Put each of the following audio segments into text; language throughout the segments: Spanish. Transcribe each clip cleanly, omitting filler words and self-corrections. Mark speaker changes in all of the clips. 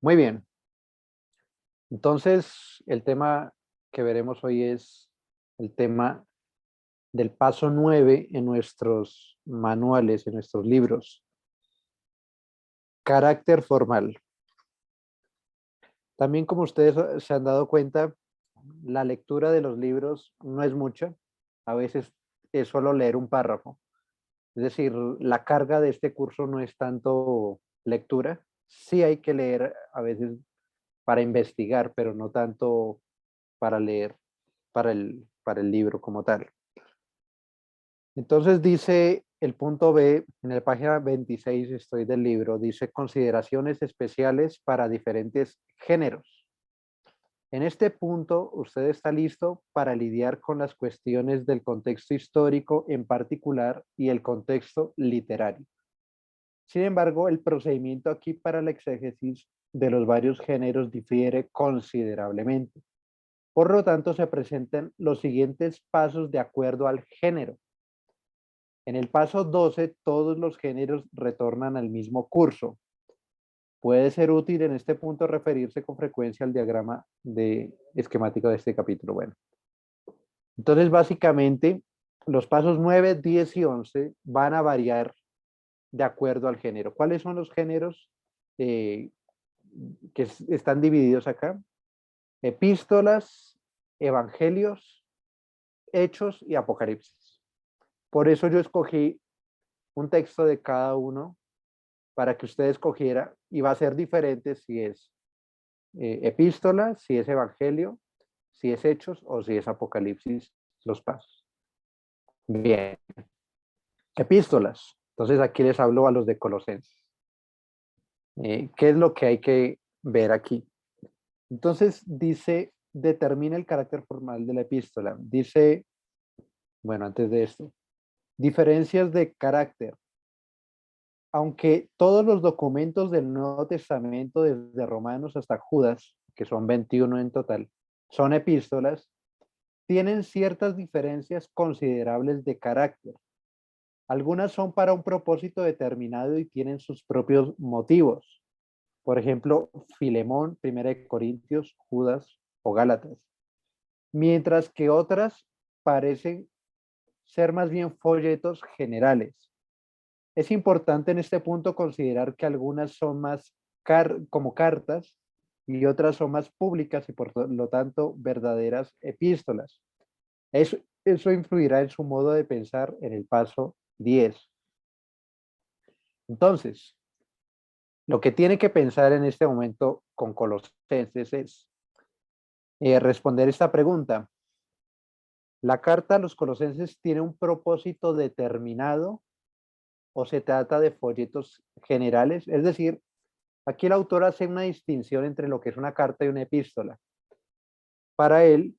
Speaker 1: Muy bien. Entonces, el tema que veremos hoy es el tema del paso 9 en nuestros manuales, en nuestros libros. Carácter formal. También, como ustedes se han dado cuenta, la lectura de los libros no es mucha. A veces es solo leer un párrafo. Es decir, la carga de este curso no es tanto lectura. Sí hay que leer a veces para investigar, pero no tanto para leer para el libro como tal. Entonces dice el punto B, en la página 26 estoy del libro, dice consideraciones especiales para diferentes géneros. En este punto, usted está listo para lidiar con las cuestiones del contexto histórico en particular y el contexto literario. Sin embargo, el procedimiento aquí para la exégesis de los varios géneros difiere considerablemente. Por lo tanto, se presentan los siguientes pasos de acuerdo al género. En el paso 12, todos los géneros retornan al mismo curso. Puede ser útil en este punto referirse con frecuencia al diagrama esquemático de este capítulo. Bueno, entonces básicamente los pasos 9, 10 y 11 van a variar de acuerdo al género. ¿Cuáles son los géneros eh, que están divididos acá? Epístolas, evangelios, hechos y apocalipsis. Por eso yo escogí un texto de cada uno para que usted escogiera y va a ser diferente si es epístola, si es evangelio, si es hechos o si es apocalipsis, los pasos. Bien, epístolas. Entonces aquí les hablo a los de Colosenses. ¿Qué es lo que hay que ver aquí? Entonces dice, determina el carácter formal de la epístola. Dice, bueno, antes de esto, diferencias de carácter. Aunque todos los documentos del Nuevo Testamento, desde Romanos hasta Judas, que son 21 en total, son epístolas, tienen ciertas diferencias considerables de carácter. Algunas son para un propósito determinado y tienen sus propios motivos. Por ejemplo, Filemón, Primera de Corintios, Judas o Gálatas. Mientras que otras parecen ser más bien folletos generales. Es importante en este punto considerar que algunas son más como cartas y otras son más públicas y por lo tanto verdaderas epístolas. Eso influirá en su modo de pensar en el paso 10. Entonces, lo que tiene que pensar en este momento con Colosenses es responder esta pregunta. ¿La carta a los Colosenses tiene un propósito determinado o se trata de folletos generales? Es decir, aquí el autor hace una distinción entre lo que es una carta y una epístola. Para él,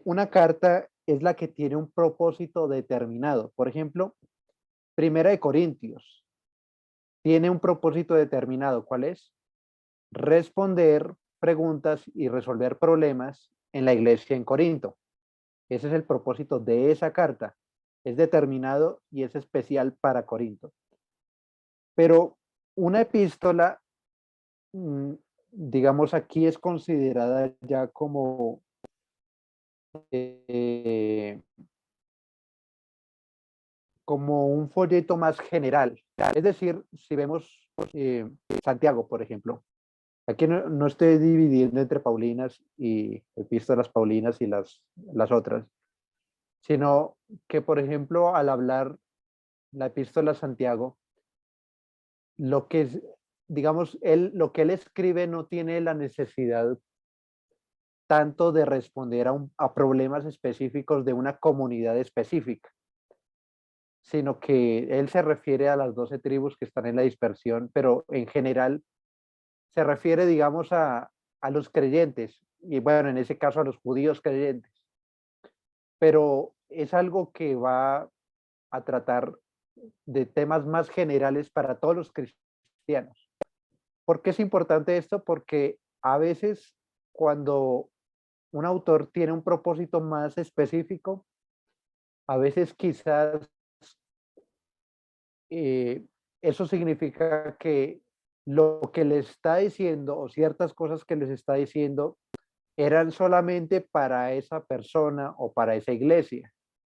Speaker 1: una carta es la que tiene un propósito determinado. Por ejemplo, Primera de Corintios tiene un propósito determinado. ¿Cuál es? Responder preguntas y resolver problemas en la iglesia en Corinto. Ese es el propósito de esa carta. Es determinado y es especial para Corinto. Pero una epístola, digamos, aquí es considerada ya eh, como un folleto más general. Es decir, si vemos Santiago, por ejemplo, aquí no estoy dividiendo entre Paulinas y epístolas Paulinas y las otras, sino que, por ejemplo, al hablar la epístola a Santiago, lo que es, digamos, lo que él escribe no tiene la necesidad tanto de responder a problemas específicos de una comunidad específica, sino que él se refiere a las 12 tribus que están en la dispersión, pero en general se refiere, digamos, a los creyentes, y bueno, en ese caso a los judíos creyentes, pero es algo que va a tratar de temas más generales para todos los cristianos. ¿Por qué es importante esto? Porque a veces cuando un autor tiene un propósito más específico, a veces quizás eso significa que lo que les está diciendo o ciertas cosas que les está diciendo eran solamente para esa persona o para esa iglesia,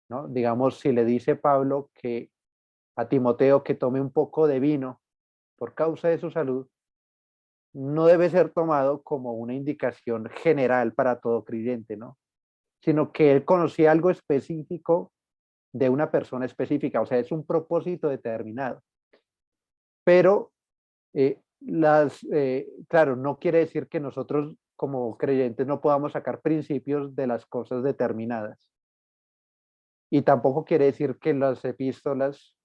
Speaker 1: ¿no? Digamos, si le dice Pablo que a Timoteo que tome un poco de vino por causa de su salud, no debe ser tomado como una indicación general para todo creyente, ¿no? Sino que él conocía algo específico de una persona específica, o sea, es un propósito determinado. Pero claro, no quiere decir que nosotros como creyentes no podamos sacar principios de las cosas determinadas. Y tampoco quiere decir que las epístolas,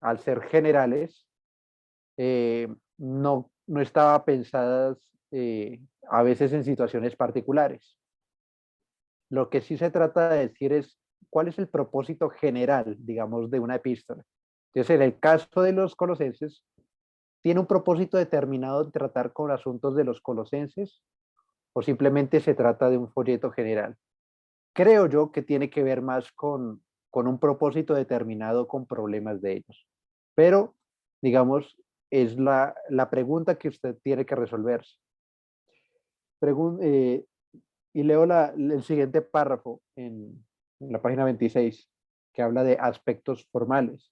Speaker 1: al ser generales, no estaban pensadas a veces en situaciones particulares. Lo que sí se trata de decir es cuál es el propósito general, digamos, de una epístola. Entonces, en el caso de los colosenses, ¿tiene un propósito determinado de tratar con asuntos de los colosenses o simplemente se trata de un folleto general? Creo yo que tiene que ver más con un propósito determinado con problemas de ellos. Pero, digamos, es la pregunta que usted tiene que resolverse. Pregun y leo el siguiente párrafo en la página 26, que habla de aspectos formales.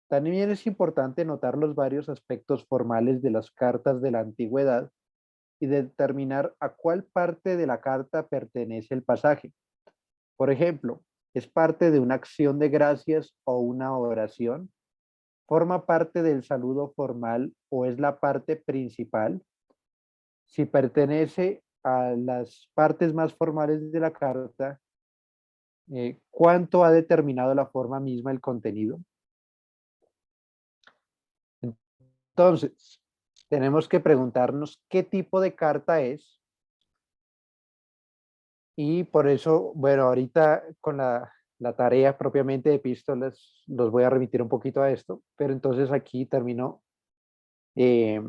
Speaker 1: También es importante notar los varios aspectos formales de las cartas de la antigüedad y determinar a cuál parte de la carta pertenece el pasaje. Por ejemplo, ¿es parte de una acción de gracias o una oración? ¿Forma parte del saludo formal o es la parte principal? Si pertenece a las partes más formales de la carta, ¿cuánto ha determinado la forma misma el contenido? Entonces, tenemos que preguntarnos qué tipo de carta es y por eso, bueno, ahorita con la tarea propiamente de epístolas, los voy a remitir un poquito a esto, pero entonces aquí termino eh,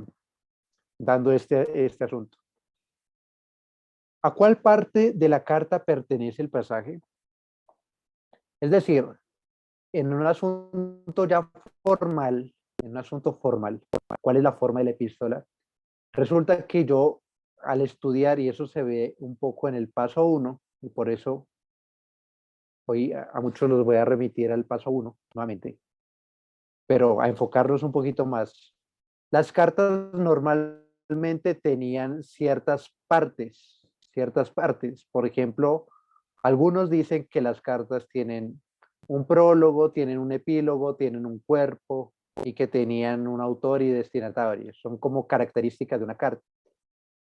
Speaker 1: dando este asunto. ¿A cuál parte de la carta pertenece el pasaje? Es decir, en un asunto ya formal, en un asunto formal, ¿cuál es la forma de la epístola? Resulta que yo al estudiar, y eso se ve un poco en el paso 1, y por eso hoy a muchos los voy a remitir al paso 1 nuevamente, pero a enfocarlos un poquito más. Las cartas normalmente tenían ciertas partes. Por ejemplo, algunos dicen que las cartas tienen un prólogo, tienen un epílogo, tienen un cuerpo y que tenían un autor y destinatario. Son como características de una carta.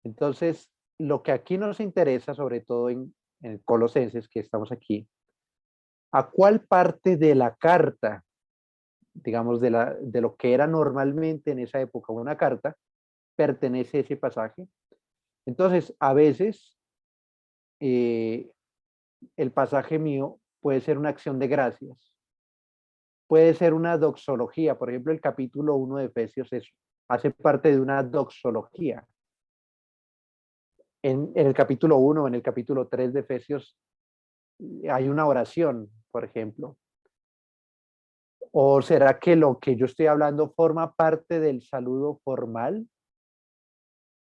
Speaker 1: Entonces, lo que aquí nos interesa, sobre todo en Colosenses, que estamos aquí, ¿a cuál parte de la carta, digamos, de lo que era normalmente en esa época una carta, pertenece ese pasaje? Entonces, a veces eh, el pasaje mío puede ser una acción de gracias, puede ser una doxología. Por ejemplo, el capítulo 1 de Efesios hace parte de una doxología. En el capítulo 1 o en el capítulo 3 de Efesios hay una oración, por ejemplo. ¿O será que lo que yo estoy hablando forma parte del saludo formal?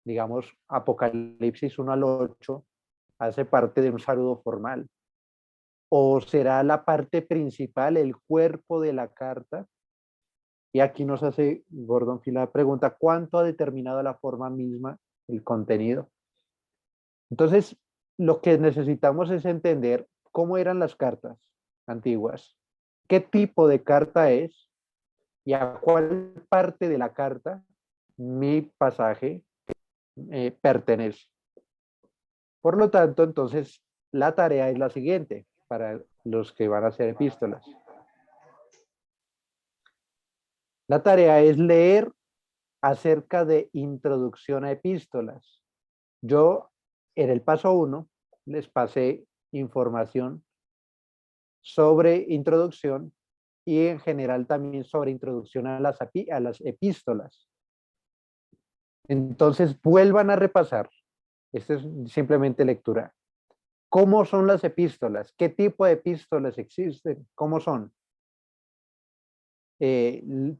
Speaker 1: Digamos, Apocalipsis 1 al 8 hace parte de un saludo formal. ¿O será la parte principal, el cuerpo de la carta? Y aquí nos hace Gordon Fila la pregunta, ¿cuánto ha determinado la forma misma el contenido? Entonces, lo que necesitamos es entender cómo eran las cartas antiguas, qué tipo de carta es y a cuál parte de la carta mi pasaje pertenece. Por lo tanto, entonces, la tarea es la siguiente para los que van a hacer epístolas. La tarea es leer acerca de introducción a epístolas. Yo, en el paso 1, les pasé información sobre introducción y en general también sobre introducción a las epístolas. Entonces, vuelvan a repasar. Esto es simplemente lectura. ¿Cómo son las epístolas? ¿Qué tipo de epístolas existen? ¿Cómo son?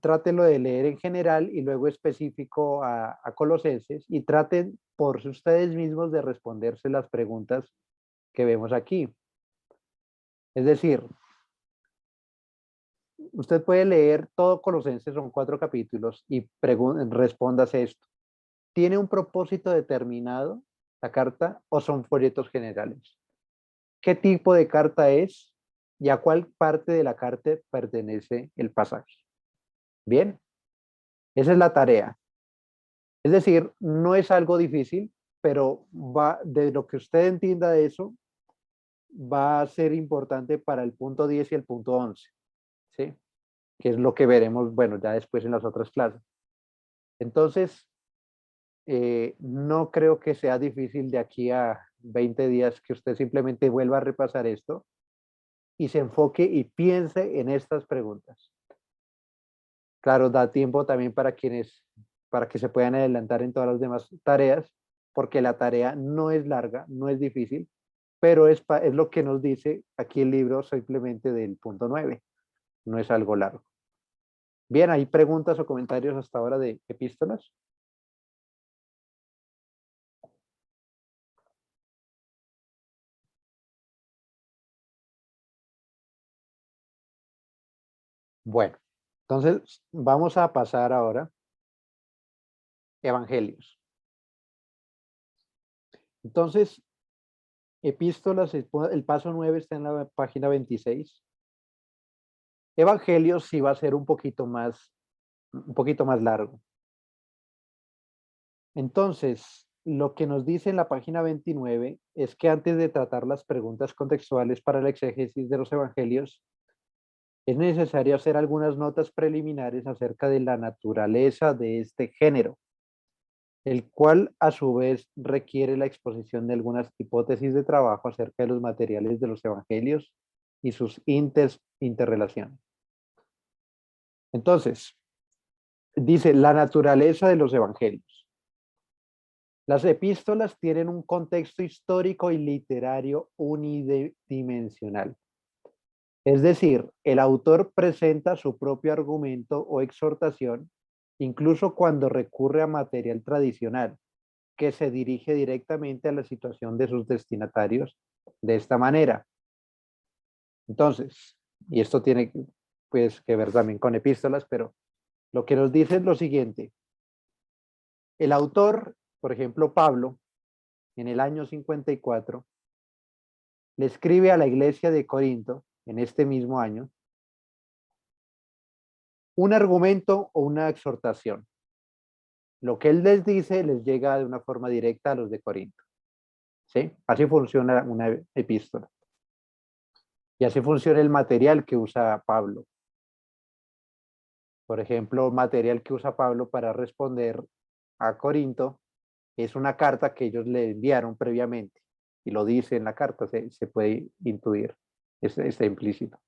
Speaker 1: trátelo de leer en general y luego específico a Colosenses y traten por ustedes mismos de responderse las preguntas que vemos aquí. Es decir, usted puede leer todo Colosenses, son 4 capítulos, y respóndase esto. ¿Tiene un propósito determinado la carta o son folletos generales? ¿Qué tipo de carta es y a cuál parte de la carta pertenece el pasaje? Bien, esa es la tarea. Es decir, no es algo difícil, pero va de lo que usted entienda de eso, va a ser importante para el punto 10 y el punto 11, ¿sí? Que es lo que veremos, bueno, ya después en las otras clases. Entonces, no creo que sea difícil de aquí a 20 días que usted simplemente vuelva a repasar esto y se enfoque y piense en estas preguntas. Claro, da tiempo también para que se puedan adelantar en todas las demás tareas, porque la tarea no es larga, no es difícil, pero es lo que nos dice aquí el libro simplemente del punto 9, no es algo largo. Bien, ¿hay preguntas o comentarios hasta ahora de epístolas? Bueno, entonces vamos a pasar ahora evangelios. Entonces, epístolas, el paso 9 está en la página 26. Evangelios sí va a ser un poquito más largo. Entonces, lo que nos dice en la página 29 es que antes de tratar las preguntas contextuales para el exégesis de los evangelios, es necesario hacer algunas notas preliminares acerca de la naturaleza de este género, el cual a su vez requiere la exposición de algunas hipótesis de trabajo acerca de los materiales de los evangelios y sus interrelaciones. Entonces, dice la naturaleza de los evangelios. Las epístolas tienen un contexto histórico y literario unidimensional. Es decir, el autor presenta su propio argumento o exhortación, incluso cuando recurre a material tradicional, que se dirige directamente a la situación de sus destinatarios de esta manera. Entonces, y esto tiene pues, que ver también con epístolas, pero lo que nos dice es lo siguiente. El autor, por ejemplo, Pablo, en el año 54, le escribe a la iglesia de Corinto, en este mismo año, un argumento o una exhortación. Lo que él les dice les llega de una forma directa a los de Corinto. ¿Sí? Así funciona una epístola. Y así funciona el material que usa Pablo. Por ejemplo, material que usa Pablo para responder a Corinto es una carta que ellos le enviaron previamente. Y lo dice en la carta, se puede intuir, está implícito.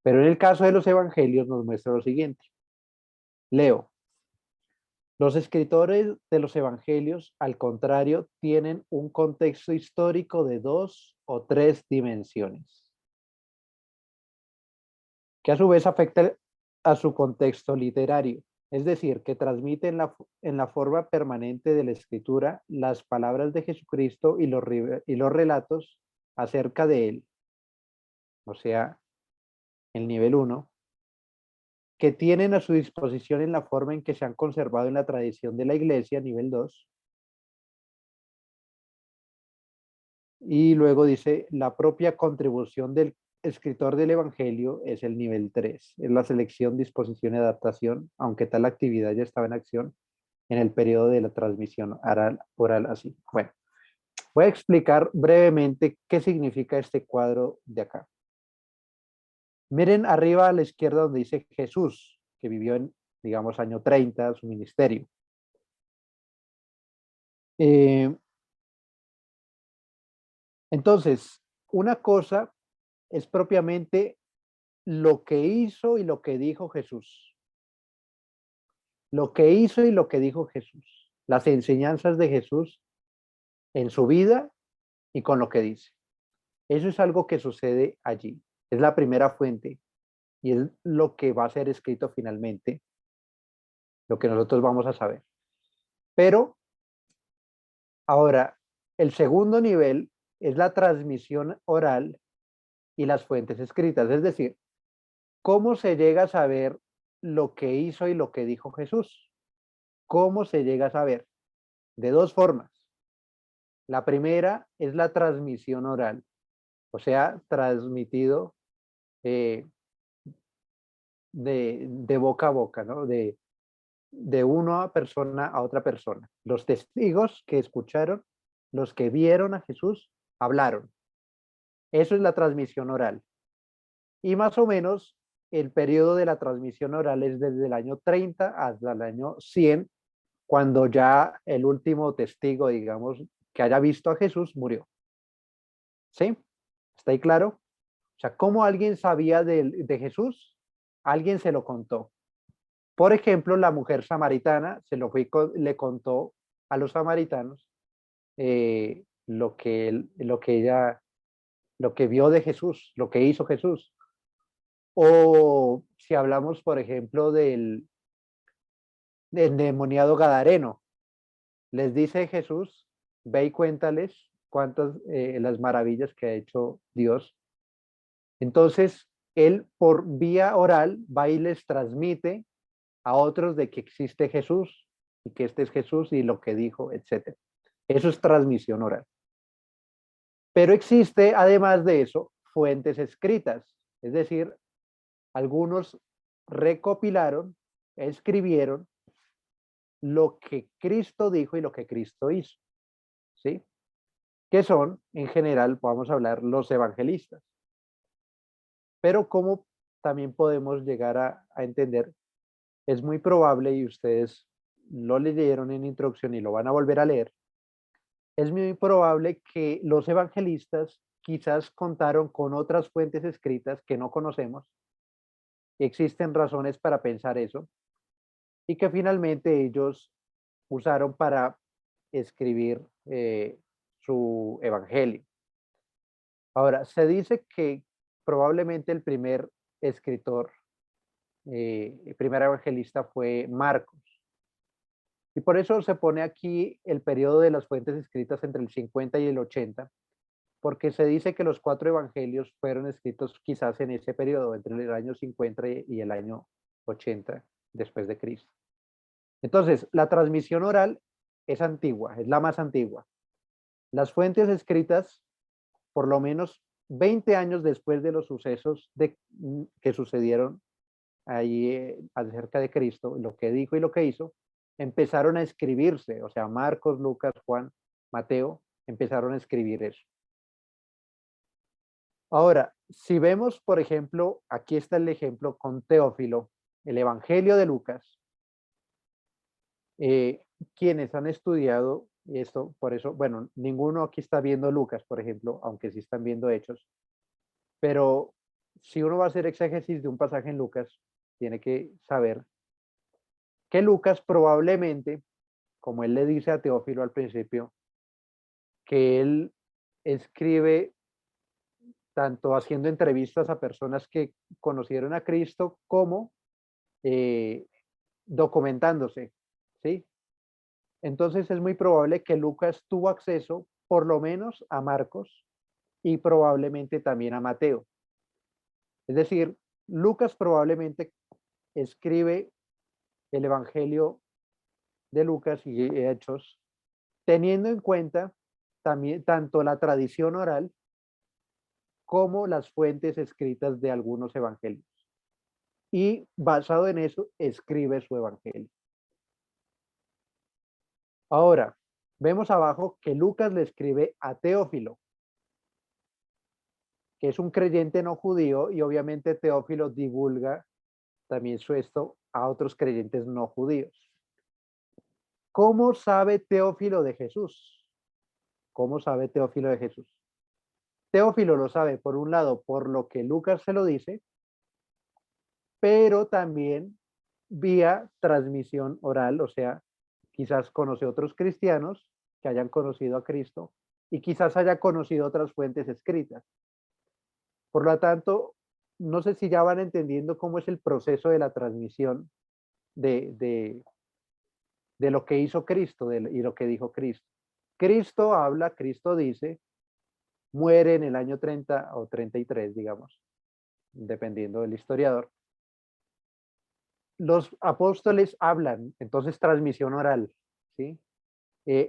Speaker 1: Pero en el caso de los evangelios nos muestra lo siguiente. Leo, los escritores de los evangelios, al contrario, tienen un contexto histórico de 2 o 3 dimensiones, que a su vez afecta a su contexto literario, es decir, que transmite en la forma permanente de la escritura las palabras de Jesucristo y los relatos acerca de él, o sea, el nivel 1, que tienen a su disposición en la forma en que se han conservado en la tradición de la iglesia, nivel 2. Y luego dice, la propia contribución del escritor del Evangelio es el nivel 3, es la selección, disposición y adaptación, aunque tal actividad ya estaba en acción en el periodo de la transmisión oral así. Bueno, voy a explicar brevemente qué significa este cuadro de acá. Miren arriba a la izquierda donde dice Jesús, que vivió en, digamos, año 30, su ministerio. Eh, entonces, una cosa es propiamente lo que hizo y lo que dijo Jesús. Lo que hizo y lo que dijo Jesús. Las enseñanzas de Jesús en su vida y con lo que dice. Eso es algo que sucede allí. Es la primera fuente. y es lo que va a ser escrito finalmente, lo que nosotros vamos a saber. Pero ahora, el segundo nivel es la transmisión oral y las fuentes escritas, es decir, cómo se llega a saber lo que hizo y lo que dijo Jesús. ¿Cómo se llega a saber? De dos formas. La primera es la transmisión oral, o sea, transmitido eh, de boca a boca, ¿no? De una persona a otra persona. Los testigos que escucharon, los que vieron a Jesús, hablaron. Eso es la transmisión oral. Y más o menos el periodo de la transmisión oral es desde el año 30 hasta el año 100, cuando ya el último testigo, digamos, que haya visto a Jesús murió. ¿Sí? ¿Está ahí claro? O sea, ¿cómo alguien sabía de Jesús? Alguien se lo contó. Por ejemplo, la mujer samaritana le contó a los samaritanos lo que vio de Jesús, lo que hizo Jesús. O si hablamos, por ejemplo, del endemoniado gadareno, les dice Jesús, ve y cuéntales cuántas las maravillas que ha hecho Dios. Entonces, él por vía oral va y les transmite a otros de que existe Jesús y que este es Jesús y lo que dijo, etcétera. Eso es transmisión oral. Pero existe, además de eso, fuentes escritas, es decir, algunos recopilaron, escribieron lo que Cristo dijo y lo que Cristo hizo, ¿sí? Que son, en general, vamos a hablar, los evangelistas. Pero como también podemos llegar a entender, es muy probable, y ustedes lo leyeron en introducción y lo van a volver a leer, es muy probable que los evangelistas quizás contaron con otras fuentes escritas que no conocemos. Existen razones para pensar eso y que finalmente ellos usaron para escribir su evangelio. Ahora, se dice que probablemente el primer escritor, el primer evangelista fue Marcos. Y por eso se pone aquí el periodo de las fuentes escritas entre el 50 y el 80, porque se dice que los cuatro evangelios fueron escritos quizás en ese periodo, entre el año 50 y el año 80 después de Cristo. Entonces, la transmisión oral es antigua, es la más antigua. Las fuentes escritas, por lo menos 20 años después de los sucesos que sucedieron ahí acerca de Cristo, lo que dijo y lo que hizo, empezaron a escribirse, o sea, Marcos, Lucas, Juan, Mateo, empezaron a escribir eso. Ahora, si vemos, por ejemplo, aquí está el ejemplo con Teófilo, el Evangelio de Lucas, quienes han estudiado esto, por eso, bueno, ninguno aquí está viendo Lucas, por ejemplo, aunque sí están viendo Hechos, pero si uno va a hacer exégesis de un pasaje en Lucas, tiene que saber que Lucas probablemente, como él le dice a Teófilo al principio, que él escribe tanto haciendo entrevistas a personas que conocieron a Cristo como eh, documentándose, ¿sí? Entonces es muy probable que Lucas tuvo acceso por lo menos a Marcos y probablemente también a Mateo. Es decir, Lucas probablemente escribe el Evangelio de Lucas y Hechos teniendo en cuenta también tanto la tradición oral como las fuentes escritas de algunos evangelios. Y basado en eso, escribe su evangelio. Ahora, vemos abajo que Lucas le escribe a Teófilo, que es un creyente no judío, y obviamente Teófilo divulga también su esto a otros creyentes no judíos. ¿Cómo sabe Teófilo de Jesús? ¿Cómo sabe Teófilo de Jesús? Teófilo lo sabe, por un lado, por lo que Lucas se lo dice, pero también vía transmisión oral, o sea, quizás conoce otros cristianos que hayan conocido a Cristo y quizás haya conocido otras fuentes escritas. Por lo tanto, no sé si ya van entendiendo cómo es el proceso de la transmisión de, de, de lo que hizo Cristo y lo que dijo Cristo. Cristo habla, Cristo dice, muere en el año 30 o 33, digamos, dependiendo del historiador. Los apóstoles hablan, entonces transmisión oral, ¿sí?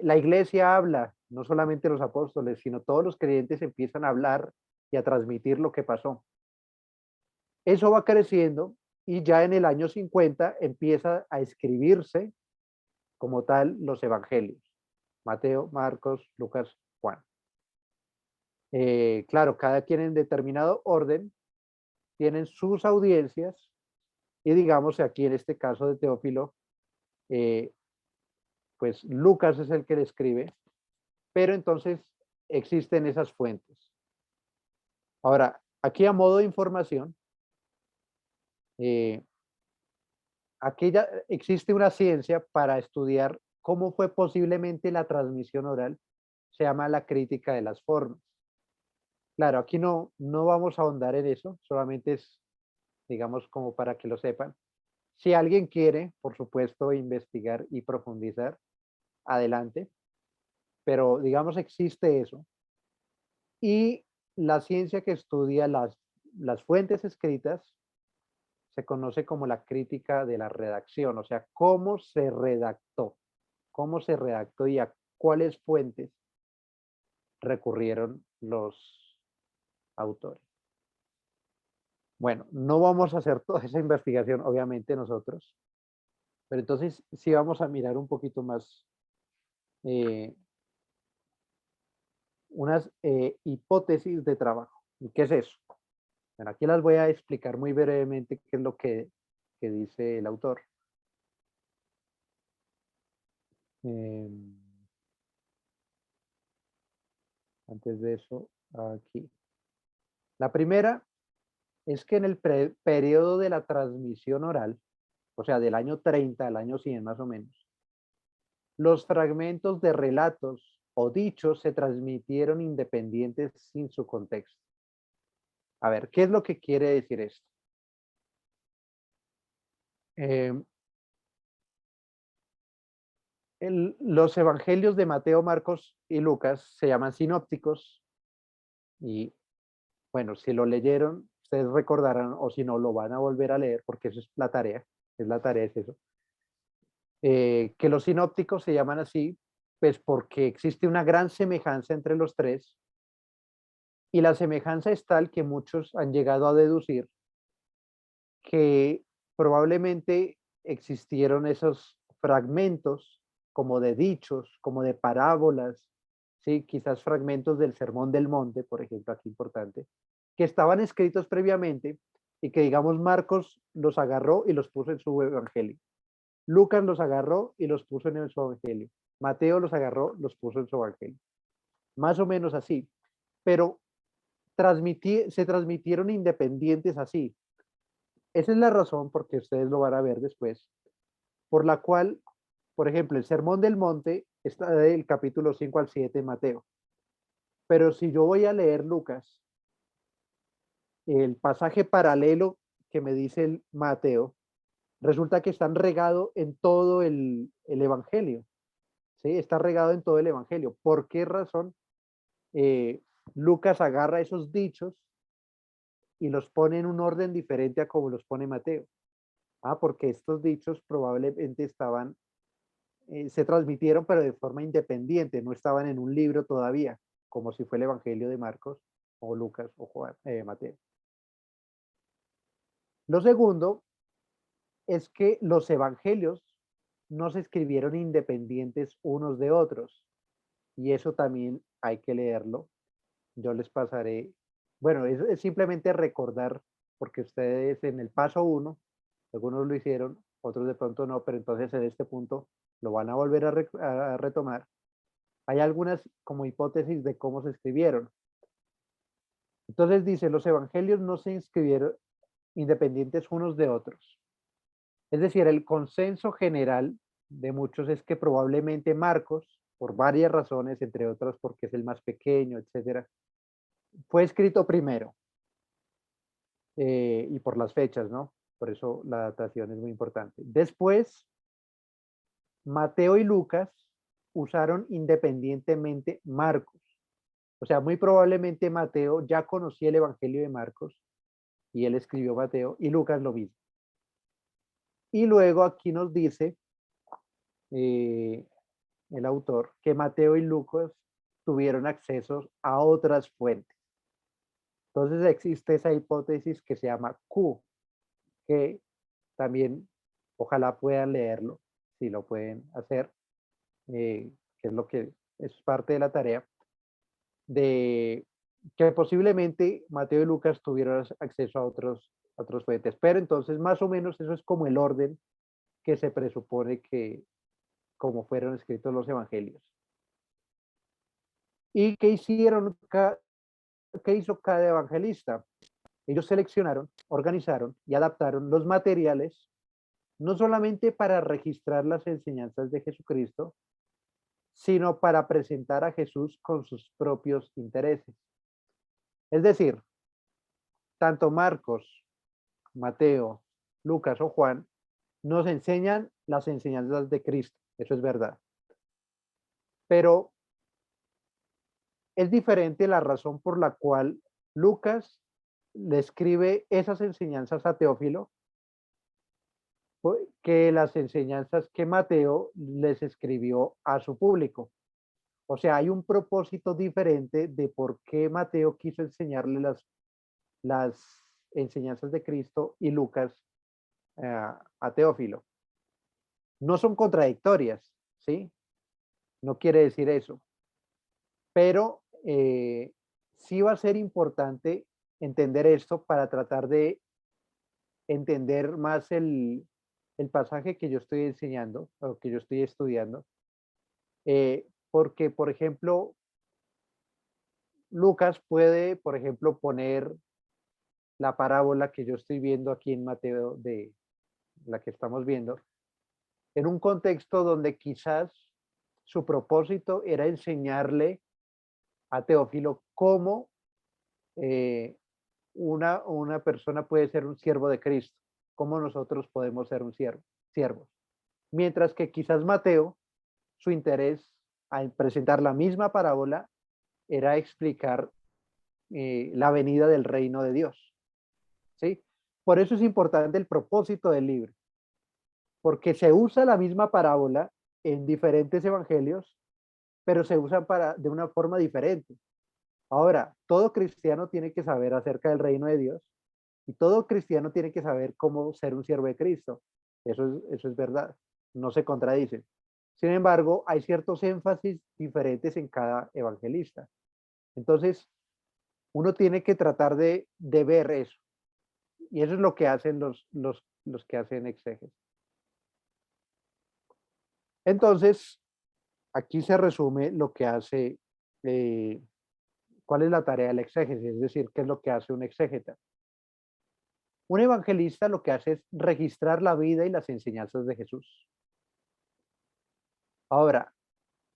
Speaker 1: La iglesia habla, no solamente los apóstoles, sino todos los creyentes empiezan a hablar y a transmitir lo que pasó. Eso va creciendo y ya en el año 50 empieza a escribirse como tal los evangelios. Mateo, Marcos, Lucas, Juan. Claro, cada quien en determinado orden tienen sus audiencias y digamos aquí en este caso de Teófilo, eh, pues Lucas es el que le escribe, pero entonces existen esas fuentes. Ahora, aquí a modo de información, eh, aquí ya existe una ciencia para estudiar cómo fue posiblemente la transmisión oral, se llama la crítica de las formas. Claro, aquí no vamos a ahondar en eso, solamente es, digamos, como para que lo sepan. Si alguien quiere, por supuesto, investigar y profundizar, adelante, pero digamos existe eso. Y la ciencia que estudia las fuentes escritas se conoce como la crítica de la redacción, o sea, cómo se redactó y a cuáles fuentes recurrieron los autores. Bueno, no vamos a hacer toda esa investigación, obviamente, nosotros, pero entonces sí vamos a mirar un poquito más eh, unas hipótesis de trabajo. ¿Y qué es eso? Bueno, aquí las voy a explicar muy brevemente qué es lo que dice el autor. Eh, Antes de eso, aquí. La primera es que en el periodo de la transmisión oral, o sea, del año 30 al año 100 más o menos, los fragmentos de relatos o dichos se transmitieron independientes sin su contexto. A ver, ¿qué es lo que quiere decir esto? Eh, los evangelios de Mateo, Marcos y Lucas se llaman sinópticos y bueno, si lo leyeron, ustedes recordarán o si no, lo van a volver a leer porque eso es la tarea, es eso. Que los sinópticos se llaman así, pues porque existe una gran semejanza entre los tres y la semejanza es tal que muchos han llegado a deducir que probablemente existieron esos fragmentos como de dichos, como de parábolas, ¿sí? Quizás fragmentos del Sermón del Monte, por ejemplo, aquí importante, que estaban escritos previamente y que, digamos, Marcos los agarró y los puso en su evangelio. Lucas los agarró y los puso en su evangelio. Mateo los agarró, los puso en su evangelio. Más o menos así. Pero se transmitieron independientes así. Esa es la razón, porque ustedes lo van a ver después, por la cual, por ejemplo, el Sermón del Monte está del capítulo 5 al 7 en Mateo. Pero si yo voy a leer Lucas, el pasaje paralelo que me dice el Mateo, resulta que están regado en todo el Evangelio. ¿Sí? Está regado en todo el Evangelio. ¿Por qué razón eh, Lucas agarra esos dichos y los pone en un orden diferente a como los pone Mateo? Ah, porque estos dichos probablemente se transmitieron, pero de forma independiente, no estaban en un libro todavía, como si fue el Evangelio de Marcos o Lucas o Juan, Mateo. Lo segundo es que los evangelios no se escribieron independientes unos de otros, y eso también hay que leerlo. Yo les pasaré, bueno, es simplemente recordar, porque ustedes en el paso 1, algunos lo hicieron, otros de pronto no, pero entonces en este punto lo van a volver a retomar. Hay algunas como hipótesis de cómo se escribieron. Entonces dice, los evangelios no se escribieron independientes unos de otros. Es decir, el consenso general de muchos es que probablemente Marcos, por varias razones, entre otras porque es el más pequeño, etcétera, fue escrito primero. y por las fechas, ¿no? Por eso la datación es muy importante. Después, Mateo y Lucas usaron independientemente Marcos. O sea, muy probablemente Mateo ya conocía el Evangelio de Marcos y él escribió Mateo y Lucas lo mismo. Y luego aquí nos dice eh, el autor que Mateo y Lucas tuvieron acceso a otras fuentes. Entonces existe esa hipótesis que se llama Q, que también ojalá puedan leerlo, si lo pueden hacer, que es lo que es parte de la tarea, de que posiblemente Mateo y Lucas tuvieron acceso a otros fuentes. Pero entonces más o menos eso es como el orden que se presupone que como fueron escritos los evangelios. ¿Y qué hicieron? ¿Qué hizo cada evangelista? Ellos seleccionaron, organizaron y adaptaron los materiales, no solamente para registrar las enseñanzas de Jesucristo, sino para presentar a Jesús con sus propios intereses. Es decir, tanto Marcos, Mateo, Lucas o Juan nos enseñan las enseñanzas de Cristo, eso es verdad. Pero es diferente la razón por la cual Lucas le escribe esas enseñanzas a Teófilo que las enseñanzas que Mateo les escribió a su público. O sea, hay un propósito diferente de por qué Mateo quiso enseñarle las enseñanzas de Cristo y Lucas a Teófilo. No son contradictorias, ¿sí? No quiere decir eso, pero sí va a ser importante entender esto para tratar de entender más el pasaje que yo estoy enseñando o que yo estoy estudiando. Porque, por ejemplo, Lucas puede, por ejemplo, poner la parábola que yo estoy viendo aquí en Mateo, de la que estamos viendo, en un contexto donde quizás su propósito era enseñarle a Teófilo cómo una persona puede ser un siervo de Cristo, cómo nosotros podemos ser un siervos. Mientras que quizás Mateo, su interés al presentar la misma parábola era explicar la venida del reino de Dios. ¿Sí? Por eso es importante el propósito del libro, porque se usa la misma parábola en diferentes evangelios, pero se usa de una forma diferente. Ahora, todo cristiano tiene que saber acerca del reino de Dios y todo cristiano tiene que saber cómo ser un siervo de Cristo. Eso es verdad, no se contradice. Sin embargo, hay ciertos énfasis diferentes en cada evangelista. Entonces, uno tiene que tratar de ver eso. Y eso es lo que hacen los que hacen exégesis. Entonces, aquí se resume lo que hace, eh, cuál es la tarea del exégesis, es decir, qué es lo que hace un exégeta. Un evangelista lo que hace es registrar la vida y las enseñanzas de Jesús. Ahora,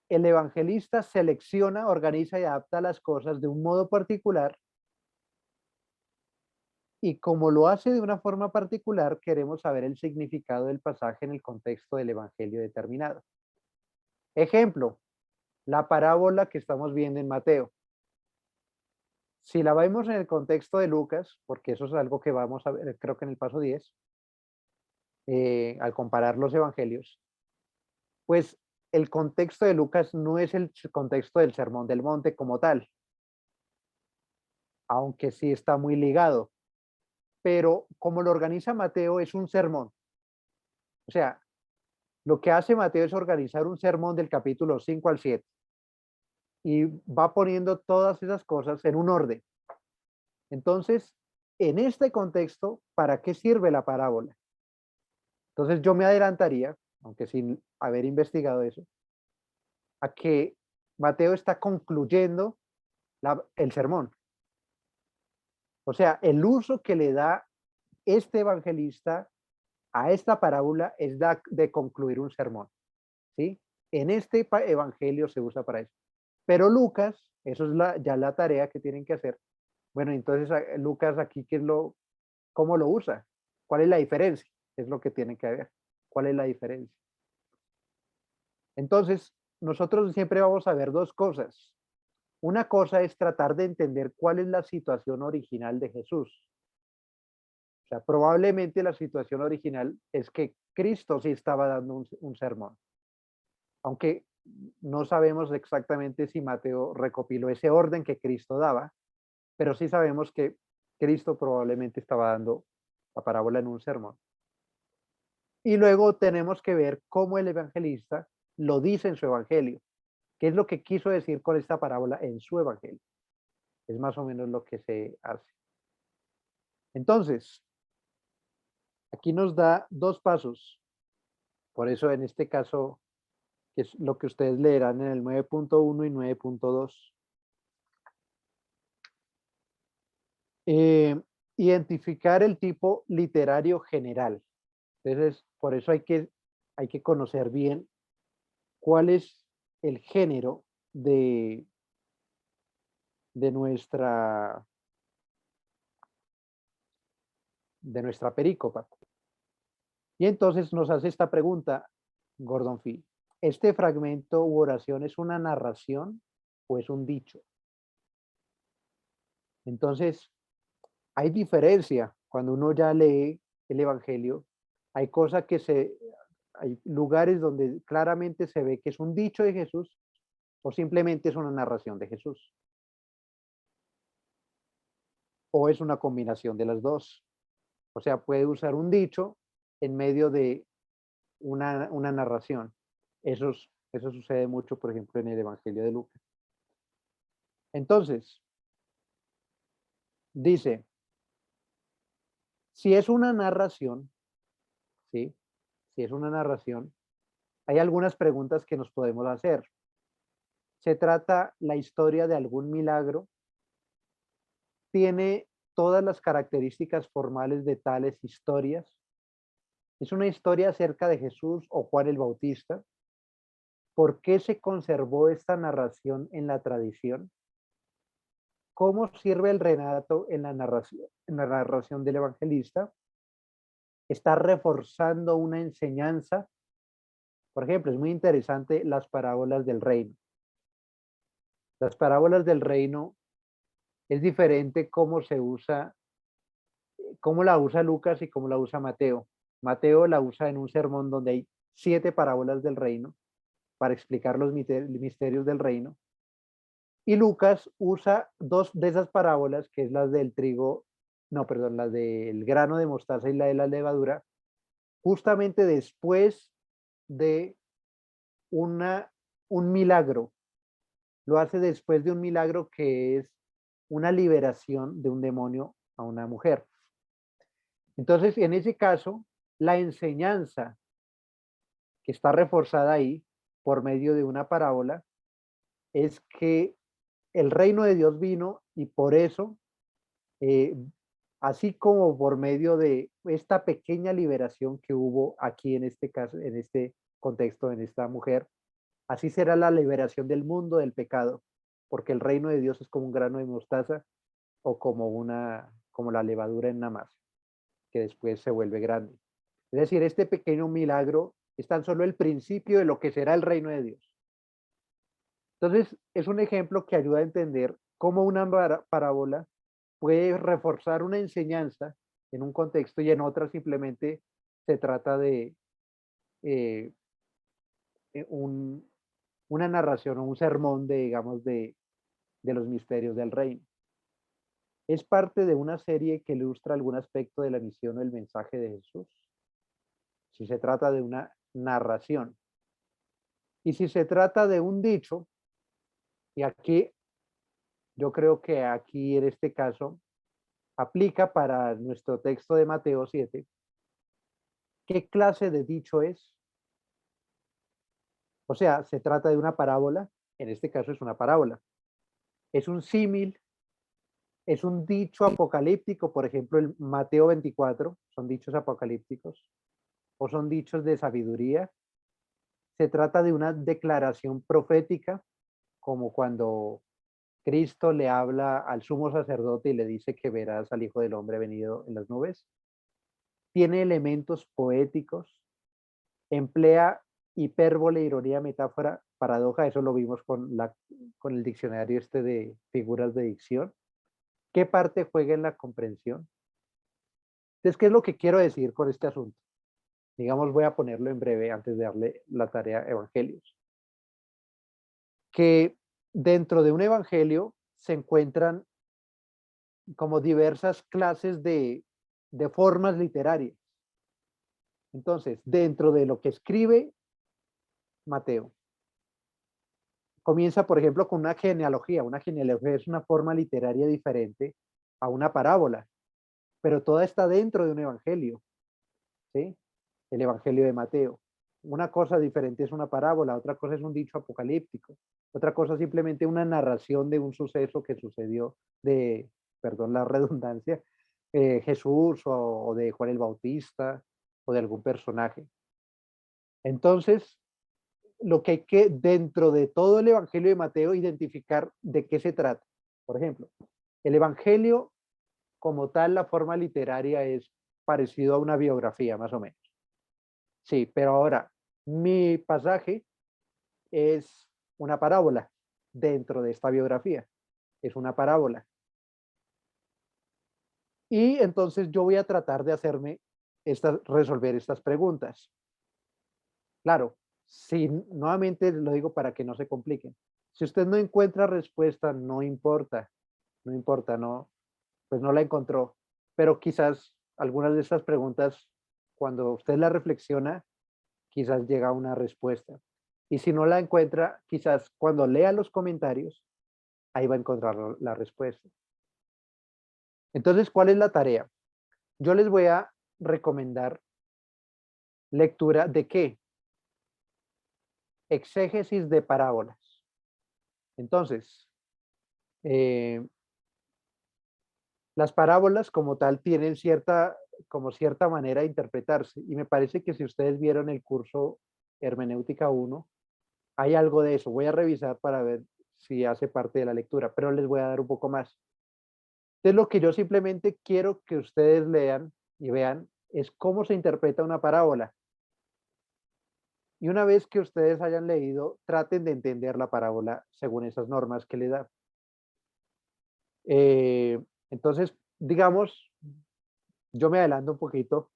Speaker 1: el evangelista selecciona, organiza y adapta las cosas de un modo particular y como lo hace de una forma particular, queremos saber el significado del pasaje en el contexto del evangelio determinado. Ejemplo, la parábola que estamos viendo en Mateo. Si la vemos en el contexto de Lucas, porque eso es algo que vamos a ver, creo que en el paso 10, al comparar los evangelios, pues el contexto de Lucas no es el contexto del Sermón del Monte como tal, aunque sí está muy ligado, pero como lo organiza Mateo es un sermón. O sea, lo que hace Mateo es organizar un sermón del capítulo 5 al 7 y va poniendo todas esas cosas en un orden. Entonces, en este contexto, ¿para qué sirve la parábola? Entonces yo me adelantaría, aunque sin haber investigado eso, a que Mateo está concluyendo el sermón. O sea, el uso que le da este evangelista a esta parábola es de concluir un sermón. ¿Sí? En este evangelio se usa para eso. Pero Lucas, eso es ya la tarea que tienen que hacer. Bueno, entonces Lucas aquí, ¿qué es cómo lo usa, cuál es la diferencia, es lo que tiene que ver, cuál es la diferencia. Entonces, nosotros siempre vamos a ver dos cosas. Una cosa es tratar de entender cuál es la situación original de Jesús. O sea, probablemente la situación original es que Cristo sí estaba dando un sermón, aunque no sabemos exactamente si Mateo recopiló ese orden que Cristo daba, pero sí sabemos que Cristo probablemente estaba dando la parábola en un sermón. Y luego tenemos que ver cómo el evangelista lo dice en su evangelio, qué es lo que quiso decir con esta parábola en su evangelio. Es más o menos lo que se hace. Entonces, aquí nos da dos pasos. Por eso en este caso, que es lo que ustedes leerán en el 9.1 y 9.2. Eh, Identificar el tipo literario general. Entonces, por eso hay que conocer bien cuál es el género de de nuestra perícopa. Y entonces nos hace esta pregunta, Gordon Fee. ¿Este fragmento u oración es una narración o es un dicho? Entonces, hay diferencia cuando uno ya lee el Evangelio. Hay cosas hay lugares donde claramente se ve que es un dicho de Jesús o simplemente es una narración de Jesús. O es una combinación de las dos. O sea, puede usar un dicho en medio de una narración. Eso sucede mucho, por ejemplo, en el Evangelio de Lucas. Entonces, dice, si es una narración, ¿sí? Si es una narración, hay algunas preguntas que nos podemos hacer. ¿Se trata la historia de algún milagro? ¿Tiene todas las características formales de tales historias? ¿Es una historia acerca de Jesús o Juan el Bautista? ¿Por qué se conservó esta narración en la tradición? ¿Cómo sirve el relato en la narración del evangelista? ¿Está reforzando una enseñanza? Por ejemplo, es muy interesante las parábolas del reino. Las parábolas del reino es diferente cómo se usa, cómo la usa Lucas y cómo la usa Mateo. Mateo la usa en un sermón donde hay 7 parábolas del reino para explicar los misterios del reino. Y Lucas usa 2 de esas parábolas, que es las del trigo, no, perdón, las del grano de mostaza y la de la levadura, justamente después de una, un milagro. Lo hace después de un milagro que es una liberación de un demonio a una mujer. Entonces, en ese caso, la enseñanza que está reforzada ahí por medio de una parábola es que el reino de Dios vino y por eso, eh, así como por medio de esta pequeña liberación que hubo aquí en este caso, en este contexto, en esta mujer, así será la liberación del mundo del pecado, porque el reino de Dios es como un grano de mostaza o como la levadura en una masa, que después se vuelve grande. Es decir, este pequeño milagro es tan solo el principio de lo que será el reino de Dios. Entonces, es un ejemplo que ayuda a entender cómo una parábola puede reforzar una enseñanza en un contexto y en otra simplemente se trata de eh, un, una narración o un sermón de, digamos, de los misterios del reino. Es parte de una serie que ilustra algún aspecto de la misión o el mensaje de Jesús. Si se trata de una narración. Y si se trata de un dicho, y aquí yo creo que aquí en este caso aplica para nuestro texto de Mateo 7, ¿qué clase de dicho es? O sea, se trata de una parábola, en este caso es una parábola. Es un símil, es un dicho apocalíptico, por ejemplo, el Mateo 24, son dichos apocalípticos, o son dichos de sabiduría. Se trata de una declaración profética, como cuando Cristo le habla al sumo sacerdote y le dice que verás al Hijo del Hombre venido en las nubes. Tiene elementos poéticos, emplea hipérbole, ironía, metáfora, paradoja, eso lo vimos con el diccionario este de figuras de dicción. ¿Qué parte juega en la comprensión? Entonces, ¿qué es lo que quiero decir con este asunto? Digamos, voy a ponerlo en breve antes de darle la tarea a Evangelios. Que dentro de un evangelio se encuentran como diversas clases de formas literarias. Entonces, dentro de lo que escribe Mateo, comienza, por ejemplo, con una genealogía. Una genealogía es una forma literaria diferente a una parábola, pero toda está dentro de un evangelio, ¿sí? El evangelio de Mateo. Una cosa diferente es una parábola, otra cosa es un dicho apocalíptico, otra cosa simplemente una narración de un suceso que sucedió de, perdón la redundancia, Jesús o de Juan el Bautista o de algún personaje. Entonces, lo que hay que, dentro de todo el Evangelio de Mateo, identificar de qué se trata. Por ejemplo, el Evangelio como tal, la forma literaria es parecido a una biografía, más o menos. Sí, pero ahora, mi pasaje es una parábola dentro de esta biografía. Es una parábola. Y entonces yo voy a tratar de hacerme resolver estas preguntas. Claro, si nuevamente lo digo para que no se compliquen. Si usted no encuentra respuesta, no importa, no importa, no, pues no la encontró. Pero quizás algunas de estas preguntas, cuando usted la reflexiona, quizás llega a una respuesta. Y si no la encuentra, quizás cuando lea los comentarios, ahí va a encontrar la respuesta. Entonces, ¿cuál es la tarea? Yo les voy a recomendar lectura de qué? Exégesis de parábolas. Entonces, eh, las parábolas como tal tienen como cierta manera de interpretarse. Y me parece que si ustedes vieron el curso Hermenéutica 1, hay algo de eso. Voy a revisar para ver si hace parte de la lectura, pero les voy a dar un poco más. Entonces, lo que yo simplemente quiero que ustedes lean y vean es cómo se interpreta una parábola. Y una vez que ustedes hayan leído, traten de entender la parábola según esas normas que le da. Entonces, digamos, yo me adelanto un poquito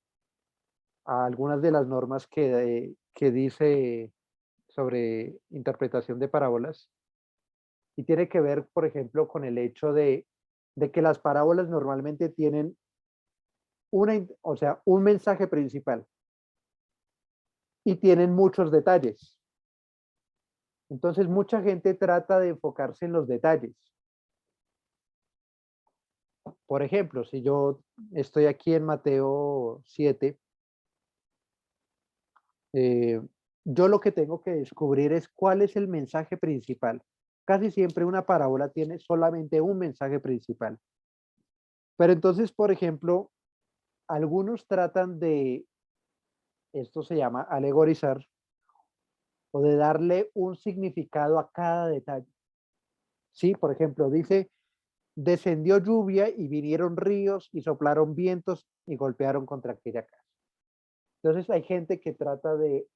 Speaker 1: a algunas de las normas que dice sobre interpretación de parábolas y tiene que ver, por ejemplo, con el hecho de que las parábolas normalmente tienen o sea, un mensaje principal y tienen muchos detalles. Entonces, mucha gente trata de enfocarse en los detalles. Por ejemplo, si yo estoy aquí en Mateo 7, eh, yo lo que tengo que descubrir es cuál es el mensaje principal. Casi siempre una parábola tiene solamente un mensaje principal. Pero entonces, por ejemplo, algunos tratan esto se llama alegorizar, o de darle un significado a cada detalle. Sí, por ejemplo, dice, descendió lluvia y vinieron ríos y soplaron vientos y golpearon contra aquella casa. Entonces hay gente que trata de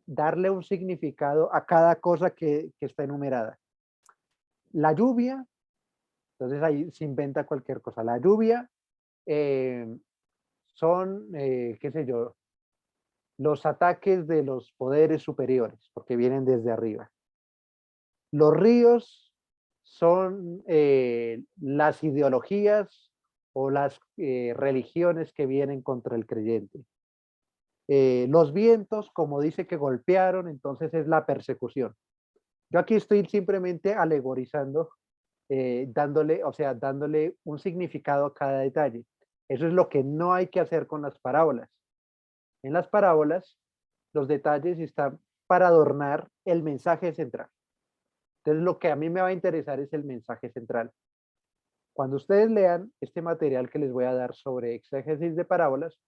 Speaker 1: darle un significado a cada cosa que está enumerada. La lluvia, entonces ahí se inventa cualquier cosa. La lluvia eh, son, qué sé yo, los ataques de los poderes superiores, porque vienen desde arriba. Los ríos son las ideologías o las religiones que vienen contra el creyente. Los vientos, como dice que golpearon, entonces es la persecución. Yo aquí estoy simplemente alegorizando, dándole, o sea, dándole un significado a cada detalle. Eso es lo que no hay que hacer con las parábolas. En las parábolas, los detalles están para adornar el mensaje central. Entonces, lo que a mí me va a interesar es el mensaje central. Cuando ustedes lean este material que les voy a dar sobre exégesis de parábolas,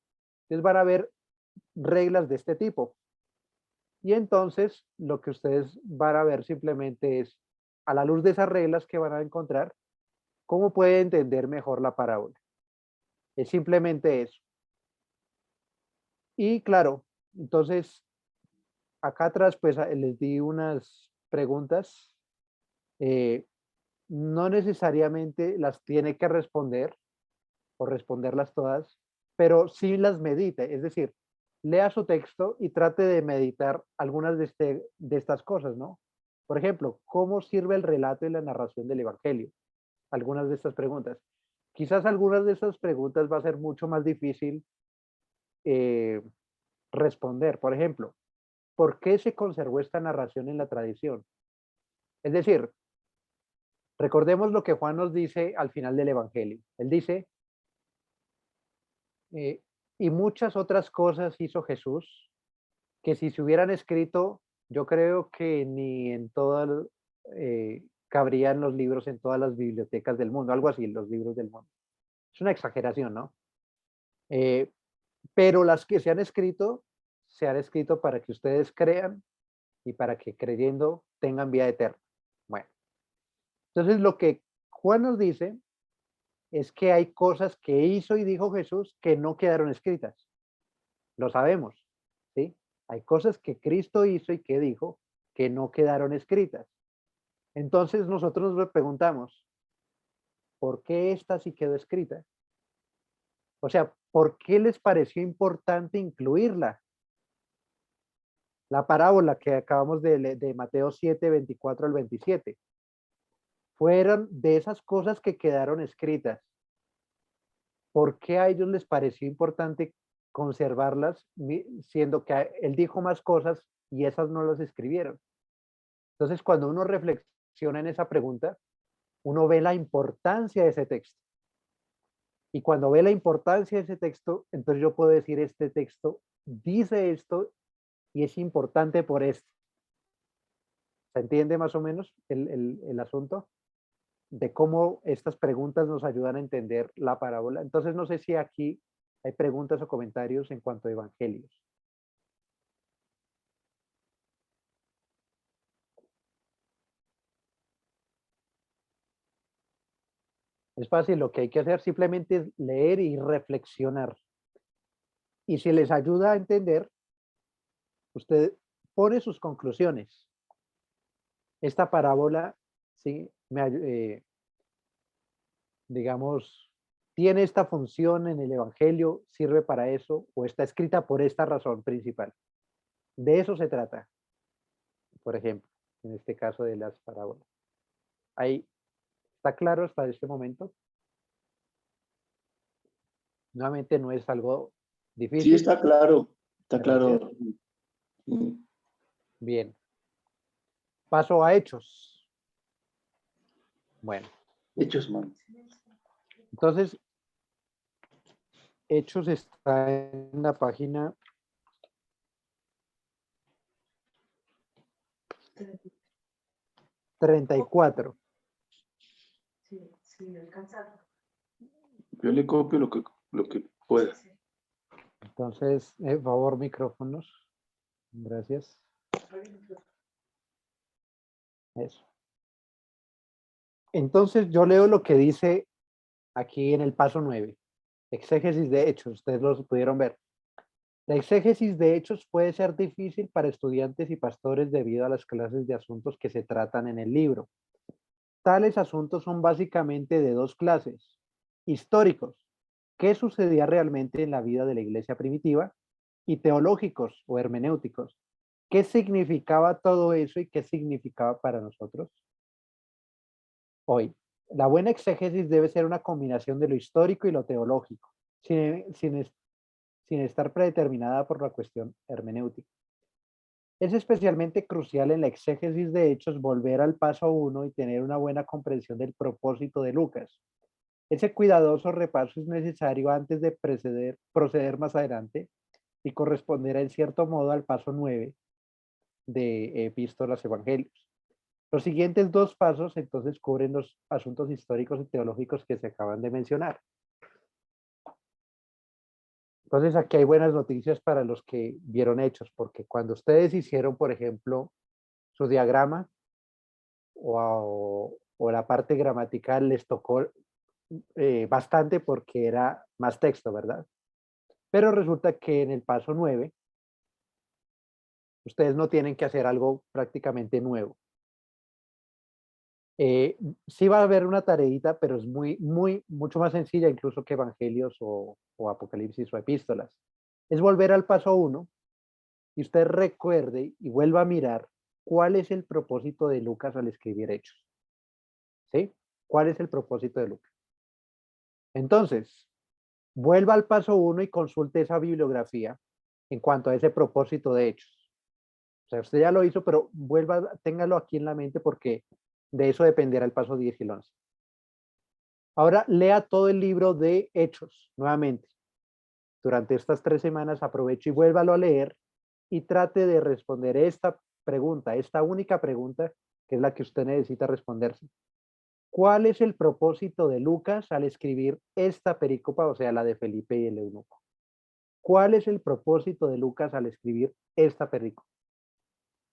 Speaker 1: ustedes van a ver reglas de este tipo. Y entonces, lo que ustedes van a ver simplemente es a la luz de esas reglas que van a encontrar, ¿cómo puede entender mejor la parábola? Es simplemente eso. Y claro, entonces, acá atrás, pues les di unas preguntas. eh, no necesariamente las tiene que responder o responderlas todas, pero sí las medite. Es decir, lea su texto y trate de meditar algunas de estas cosas, ¿no? Por ejemplo, ¿cómo sirve el relato y la narración del Evangelio? Algunas de estas preguntas. Quizás algunas de estas preguntas va a ser mucho más difícil eh, responder. Por ejemplo, ¿por qué se conservó esta narración en la tradición? Es decir, recordemos lo que Juan nos dice al final del Evangelio. Él dice, eh, y muchas otras cosas hizo Jesús que si se hubieran escrito, yo creo que ni en todas, cabrían los libros en todas las bibliotecas del mundo, algo así, los libros del mundo. Es una exageración, ¿no? Eh, pero las que se han escrito para que ustedes crean y para que creyendo tengan vida eterna. Bueno, entonces lo que Juan nos dice es que hay cosas que hizo y dijo Jesús que no quedaron escritas. Lo sabemos, ¿sí? Hay cosas que Cristo hizo y que dijo que no quedaron escritas. Entonces nosotros nos preguntamos, ¿por qué esta sí quedó escrita? O sea, ¿por qué les pareció importante incluirla? La parábola que acabamos de Mateo 7, 24 al 27. Fueron de esas cosas que quedaron escritas. ¿Por qué a ellos les pareció importante conservarlas, siendo que él dijo más cosas y esas no las escribieron? Entonces, cuando uno reflexiona en esa pregunta, uno ve la importancia de ese texto. Y cuando ve la importancia de ese texto, entonces yo puedo decir, este texto dice esto y es importante por esto. ¿Se entiende más o menos el asunto? De cómo estas preguntas nos ayudan a entender la parábola. Entonces, no sé si aquí hay preguntas o comentarios en cuanto a evangelios. Es fácil, lo que hay que hacer simplemente es leer y reflexionar. Y si les ayuda a entender, usted pone sus conclusiones. Esta parábola, sí, digamos, tiene esta función en el evangelio, sirve para eso, o está escrita por esta razón principal. De eso se trata, por ejemplo, en este caso de las parábolas. Ahí está claro hasta este momento. Nuevamente no es algo
Speaker 2: Sí,
Speaker 1: difícil.
Speaker 2: está
Speaker 1: Gracias.
Speaker 2: claro. Mm.
Speaker 1: Bien. Paso a hechos. Bueno,
Speaker 2: Hechos, man.
Speaker 1: entonces, hechos está en la página 34.
Speaker 2: Yo le copio lo que pueda.
Speaker 1: Entonces, por favor, micrófonos. Gracias. Eso. Entonces, yo leo lo que dice aquí en el paso 9. Exégesis de hechos. Ustedes lo pudieron ver. La exégesis de hechos puede ser difícil para estudiantes y pastores debido a las clases de asuntos que se tratan en el libro. Tales asuntos son básicamente de dos clases. Históricos, ¿qué sucedía realmente en la vida de la iglesia primitiva? Y teológicos o hermenéuticos, ¿qué significaba todo eso y qué significaba para nosotros hoy? La buena exégesis debe ser una combinación de lo histórico y lo teológico, sin estar predeterminada por la cuestión hermenéutica. Es especialmente crucial en la exégesis de hechos volver al paso 1 y tener una buena comprensión del propósito de Lucas. Ese cuidadoso repaso es necesario antes de proceder más adelante y corresponderá en cierto modo al paso 9 de Epístolas Evangelios. Los siguientes dos pasos entonces cubren los asuntos históricos y teológicos que se acaban de mencionar. Entonces aquí hay buenas noticias para los que vieron hechos, porque cuando ustedes hicieron, por ejemplo, su diagrama, o la parte gramatical les tocó bastante porque era más texto, ¿verdad? Pero resulta que en el paso 9 ustedes no tienen que hacer algo prácticamente nuevo. Sí va a haber una tareita, pero es mucho más sencilla incluso que Evangelios o Apocalipsis o Epístolas. Es volver al paso 1 y usted recuerde y vuelva a mirar cuál es el propósito de Lucas al escribir Hechos. ¿Sí? ¿Cuál es el propósito de Lucas? Entonces, vuelva al paso 1 y consulte esa bibliografía en cuanto a ese propósito de Hechos. O sea, usted ya lo hizo, pero vuelva, téngalo aquí en la mente porque de eso dependerá el paso 10 y el 11. Ahora lea todo el libro de Hechos nuevamente. Durante estas 3 semanas aproveche y vuélvalo a leer y trate de responder esta pregunta, esta única pregunta que es la que usted necesita responderse. ¿Cuál es el propósito de Lucas al escribir esta perícopa, o sea, la de Felipe y el eunuco? ¿Cuál es el propósito de Lucas al escribir esta perícopa?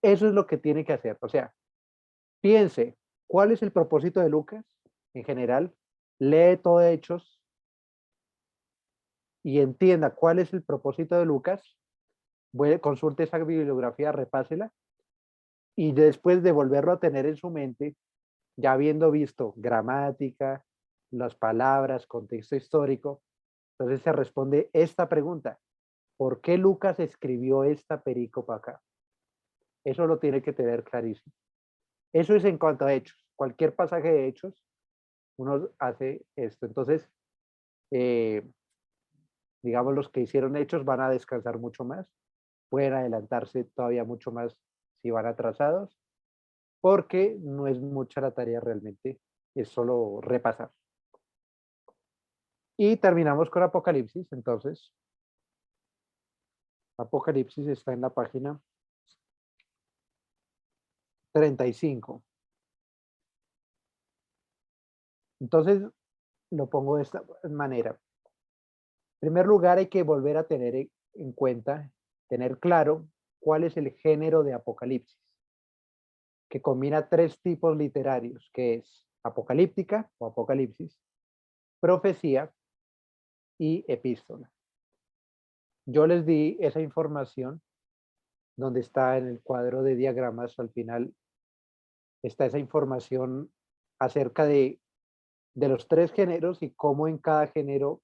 Speaker 1: Eso es lo que tiene que hacer. O sea, piense, ¿cuál es el propósito de Lucas en general? Lee todo Hechos y entienda cuál es el propósito de Lucas. Consulte esa bibliografía, repásela y después de volverlo a tener en su mente, ya habiendo visto gramática, las palabras, contexto histórico, entonces se responde esta pregunta: ¿por qué Lucas escribió esta perícopa acá? Eso lo tiene que tener clarísimo. Eso es en cuanto a Hechos. Cualquier pasaje de Hechos, uno hace esto. Entonces, eh, digamos, los que hicieron Hechos van a descansar mucho más, pueden adelantarse todavía mucho más si van atrasados, porque no es mucha la tarea realmente, es solo repasar. Y terminamos con Apocalipsis, entonces. Apocalipsis está en la página 35. Entonces, lo pongo de esta manera. En primer lugar, hay que volver a tener en cuenta, tener claro cuál es el género de Apocalipsis, que combina 3 tipos literarios, que es apocalíptica o apocalipsis, profecía y epístola. Yo les di esa información donde está en el cuadro de diagramas, al final está esa información acerca de los 3 géneros y cómo en cada género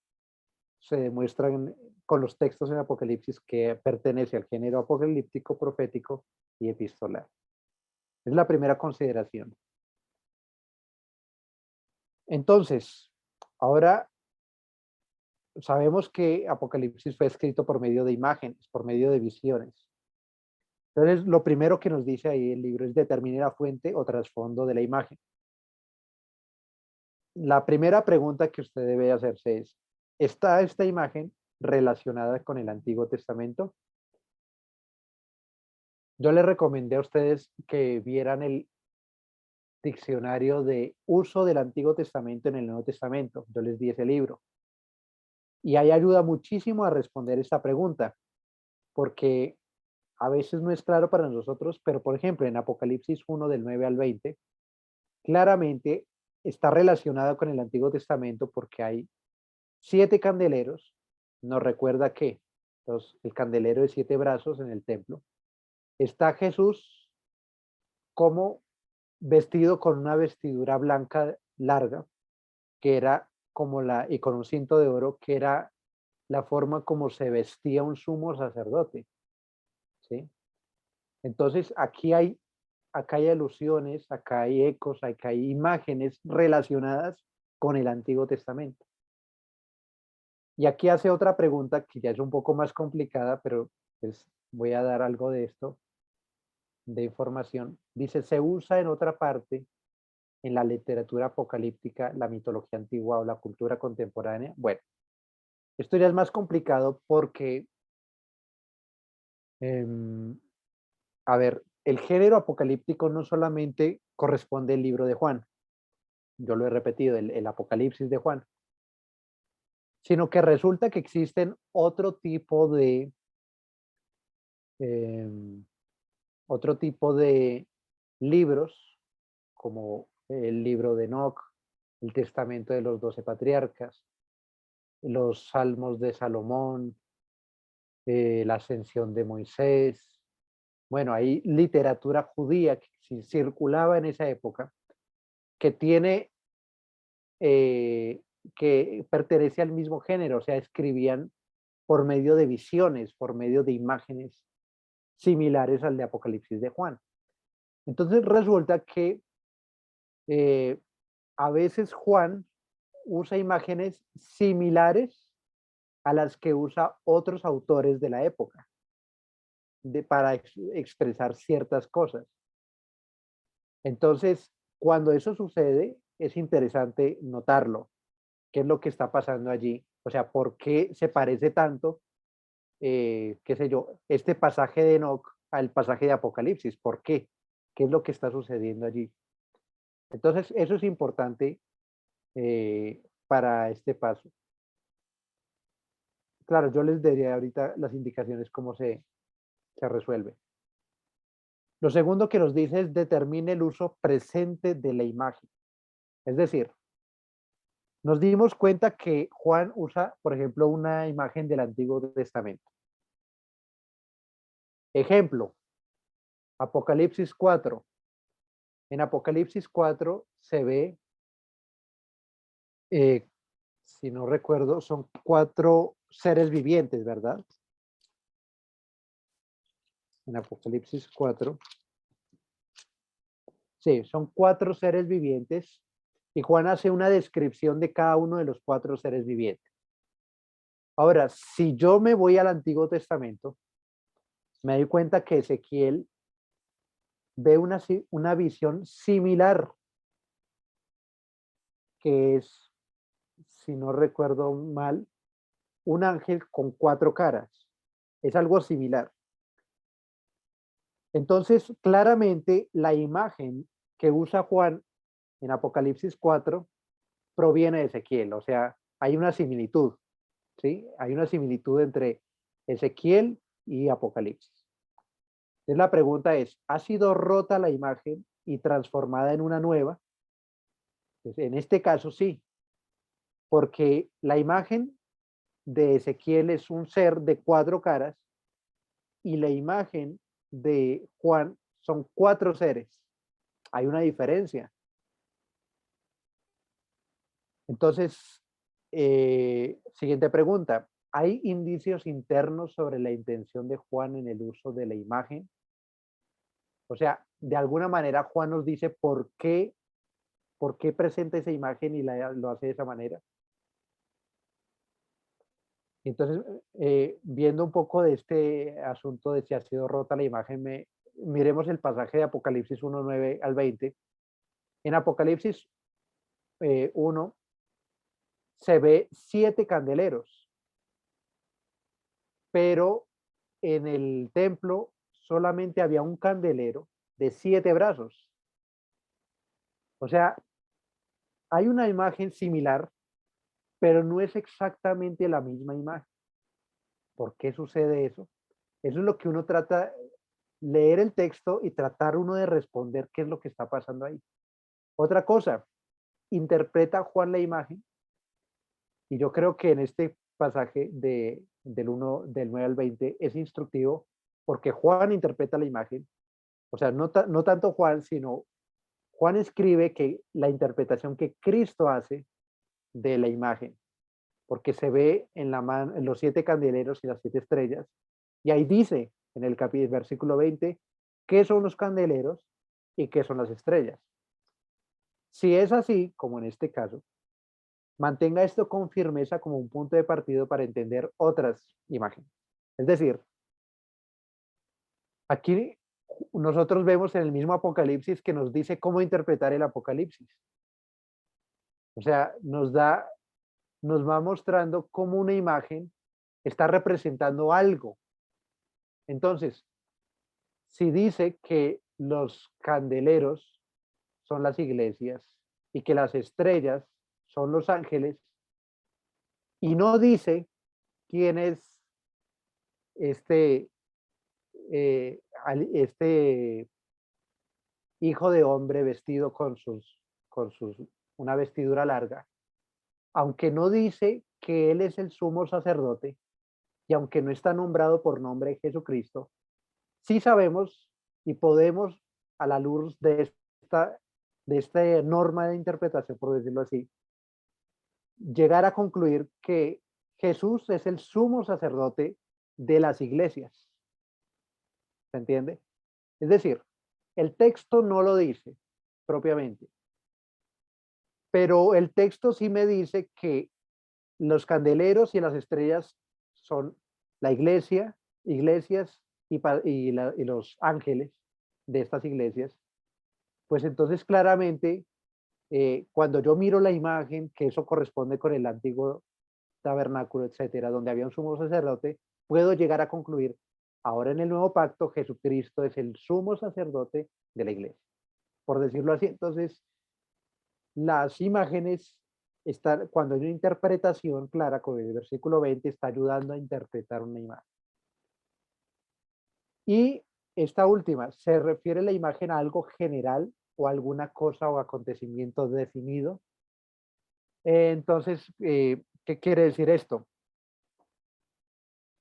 Speaker 1: se demuestran con los textos en Apocalipsis que pertenece al género apocalíptico, profético y epistolar. Es la primera consideración. Entonces, ahora sabemos que Apocalipsis fue escrito por medio de imágenes, por medio de visiones. Entonces, lo primero que nos dice ahí el libro es determine la fuente o trasfondo de la imagen. La primera pregunta que usted debe hacerse es, ¿está esta imagen relacionada con el Antiguo Testamento? Yo les recomendé a ustedes que vieran el diccionario de uso del Antiguo Testamento en el Nuevo Testamento. Yo les di ese libro. Y ahí ayuda muchísimo a responder esta pregunta, porque a veces no es claro para nosotros, pero por ejemplo en Apocalipsis 1 del 9 al 20, claramente está relacionado con el Antiguo Testamento porque hay 7 candeleros, nos recuerda que el candelero de 7 brazos en el templo, está Jesús como vestido con una vestidura blanca larga, que era como y con un cinto de oro, que era la forma como se vestía un sumo sacerdote, ¿sí? Entonces, acá hay alusiones, acá hay ecos, acá hay imágenes relacionadas con el Antiguo Testamento. Y aquí hace otra pregunta que ya es un poco más complicada, pero pues voy a dar algo de esto, de información. Dice, ¿se usa en otra parte en la literatura apocalíptica, la mitología antigua o la cultura contemporánea? Bueno, esto ya es más complicado porque, em, a ver, el género apocalíptico no solamente corresponde al libro de Juan, yo lo he repetido, el Apocalipsis de Juan, sino que resulta que existen em, otro tipo de libros como el libro de Enoc, el testamento de los 12 patriarcas, los salmos de Salomón, la ascensión de Moisés. Bueno, hay literatura judía que circulaba en esa época que tiene, que pertenece al mismo género, o sea, escribían por medio de visiones, por medio de imágenes similares al de Apocalipsis de Juan. Entonces resulta que eh, a veces Juan usa imágenes similares a las que usa otros autores de la época para expresar ciertas cosas. Entonces, cuando eso sucede, es interesante notarlo. ¿Qué es lo que está pasando allí? O sea, ¿por qué se parece tanto, qué sé yo, este pasaje de Enoch al pasaje de Apocalipsis? ¿Por qué? ¿Qué es lo que está sucediendo allí? Entonces, eso es importante para este paso. Claro, yo les daría ahorita las indicaciones cómo se resuelve. Lo segundo que nos dice es determine el uso presente de la imagen. Es decir, nos dimos cuenta que Juan usa, por ejemplo, una imagen del Antiguo Testamento. Ejemplo, Apocalipsis 4. En Apocalipsis 4 se ve, eh, si no recuerdo, son 4 seres vivientes, ¿verdad? En Apocalipsis 4. Sí, son 4 seres vivientes y Juan hace una descripción de cada uno de los 4 seres vivientes. Ahora, si yo me voy al Antiguo Testamento, me doy cuenta que Ezequiel ve una visión similar, que es, si no recuerdo mal, un ángel con 4 caras. Es algo similar. Entonces, claramente, la imagen que usa Juan en Apocalipsis 4 proviene de Ezequiel, o sea, hay una similitud, ¿sí? Hay una similitud entre Ezequiel y Apocalipsis. Entonces, la pregunta es, ¿ha sido rota la imagen y transformada en una nueva? Pues en este caso sí, porque la imagen de Ezequiel es un ser de 4 caras y la imagen de Juan son 4 seres. Hay una diferencia. Entonces, siguiente pregunta. ¿Hay indicios internos sobre la intención de Juan en el uso de la imagen? O sea, de alguna manera Juan nos dice por qué presenta esa imagen y lo hace de esa manera. Entonces, viendo un poco de este asunto de si ha sido rota la imagen, miremos el pasaje de Apocalipsis 1, 9 al 20. En Apocalipsis 1 se ve 7 candeleros, pero en el templo solamente había un candelero de 7 brazos. O sea, hay una imagen similar, pero no es exactamente la misma imagen. ¿Por qué sucede eso? Eso es lo que uno trata, leer el texto y tratar uno de responder qué es lo que está pasando ahí. Otra cosa, interpreta Juan la imagen y yo creo que en este pasaje del 9 al 20 es instructivo porque Juan interpreta la imagen, o sea, no tanto Juan, sino Juan escribe que la interpretación que Cristo hace de la imagen, porque se ve en la mano, en los 7 candeleros y las 7 estrellas, y ahí dice en el versículo 20 qué son los candeleros y qué son las estrellas. Si es así, como en este caso, mantenga esto con firmeza como un punto de partida para entender otras imágenes. Es decir, aquí nosotros vemos en el mismo Apocalipsis que nos dice cómo interpretar el Apocalipsis. O sea, nos va mostrando cómo una imagen está representando algo. Entonces, si dice que los candeleros son las iglesias y que las estrellas son los ángeles, y no dice quién es este, este hijo de hombre vestido con sus, una vestidura larga, aunque no dice que él es el sumo sacerdote y aunque no está nombrado por nombre Jesucristo, sí sabemos y podemos, a la luz de esta norma de interpretación, por decirlo así, llegar a concluir que Jesús es el sumo sacerdote de las iglesias. ¿Se entiende? Es decir, el texto no lo dice propiamente, pero el texto sí me dice que los candeleros y las estrellas son la iglesia, iglesias y los ángeles de estas iglesias. Pues entonces claramente, cuando yo miro la imagen, que eso corresponde con el antiguo tabernáculo, etcétera, donde había un sumo sacerdote, puedo llegar a concluir, ahora en el nuevo pacto, Jesucristo es el sumo sacerdote de la iglesia, por decirlo así. Entonces, las imágenes están, cuando hay una interpretación clara, con el versículo 20 está ayudando a interpretar una imagen. Y esta última, ¿se refiere la imagen a algo general o alguna cosa o acontecimiento definido? Entonces, ¿qué quiere decir esto?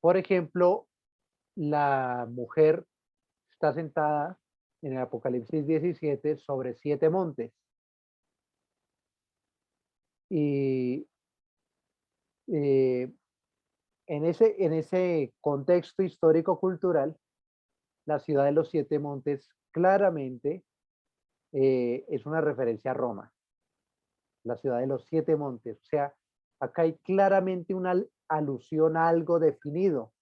Speaker 1: Por ejemplo, la mujer está sentada en el Apocalipsis 17 sobre 7 montes. Y eh, en ese contexto histórico-cultural, la ciudad de los 7 montes claramente es una referencia a Roma, la ciudad de los 7 montes. O sea, acá hay claramente una alusión a algo definido,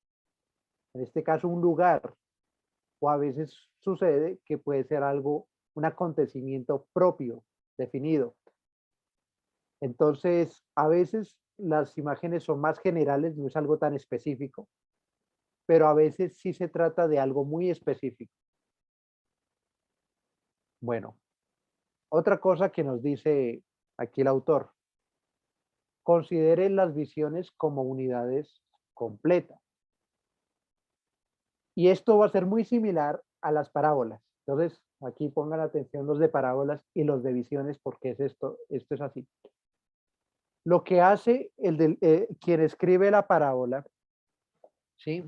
Speaker 1: en este caso un lugar, o a veces sucede que puede ser algo, un acontecimiento propio, definido. Entonces, a veces las imágenes son más generales, no es algo tan específico, pero a veces sí se trata de algo muy específico. Bueno, otra cosa que nos dice aquí el autor, considere las visiones como unidades completas. Y esto va a ser muy similar a las parábolas. Entonces, aquí pongan atención los de parábolas y los de visiones, porque es esto es así. Lo que hace quien escribe la parábola, ¿sí?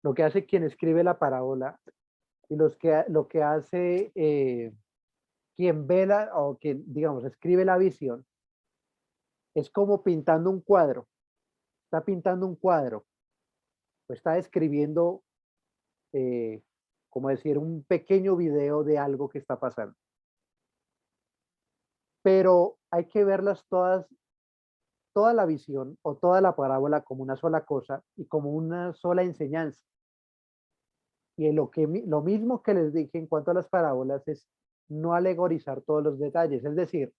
Speaker 1: Lo que hace quien escribe la parábola y lo que hace quien vela o quien, digamos, escribe la visión, es como pintando un cuadro. Está pintando un cuadro, o está escribiendo, eh, como decir, un pequeño video de algo que está pasando. Pero hay que verlas todas, toda la visión o toda la parábola como una sola cosa y como una sola enseñanza. Y en lo mismo que les dije en cuanto a las parábolas es no alegorizar todos los detalles. Es decir,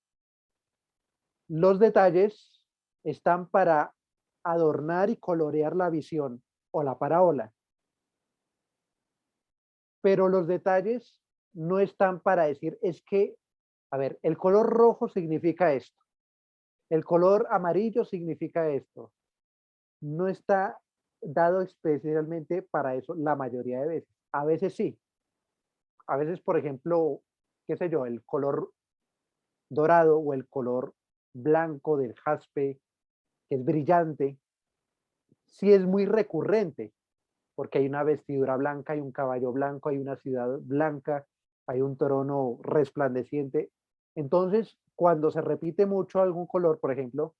Speaker 1: los detalles están para adornar y colorear la visión o la parábola, pero los detalles no están para decir, es que, a ver, el color rojo significa esto, el color amarillo significa esto. No está dado especialmente para eso la mayoría de veces. A veces sí. A veces, por ejemplo, qué sé yo, el color dorado o el color blanco del jaspe, que es brillante, sí es muy recurrente, porque hay una vestidura blanca, hay un caballo blanco, hay una ciudad blanca, hay un trono resplandeciente. Entonces, cuando se repite mucho algún color, por ejemplo,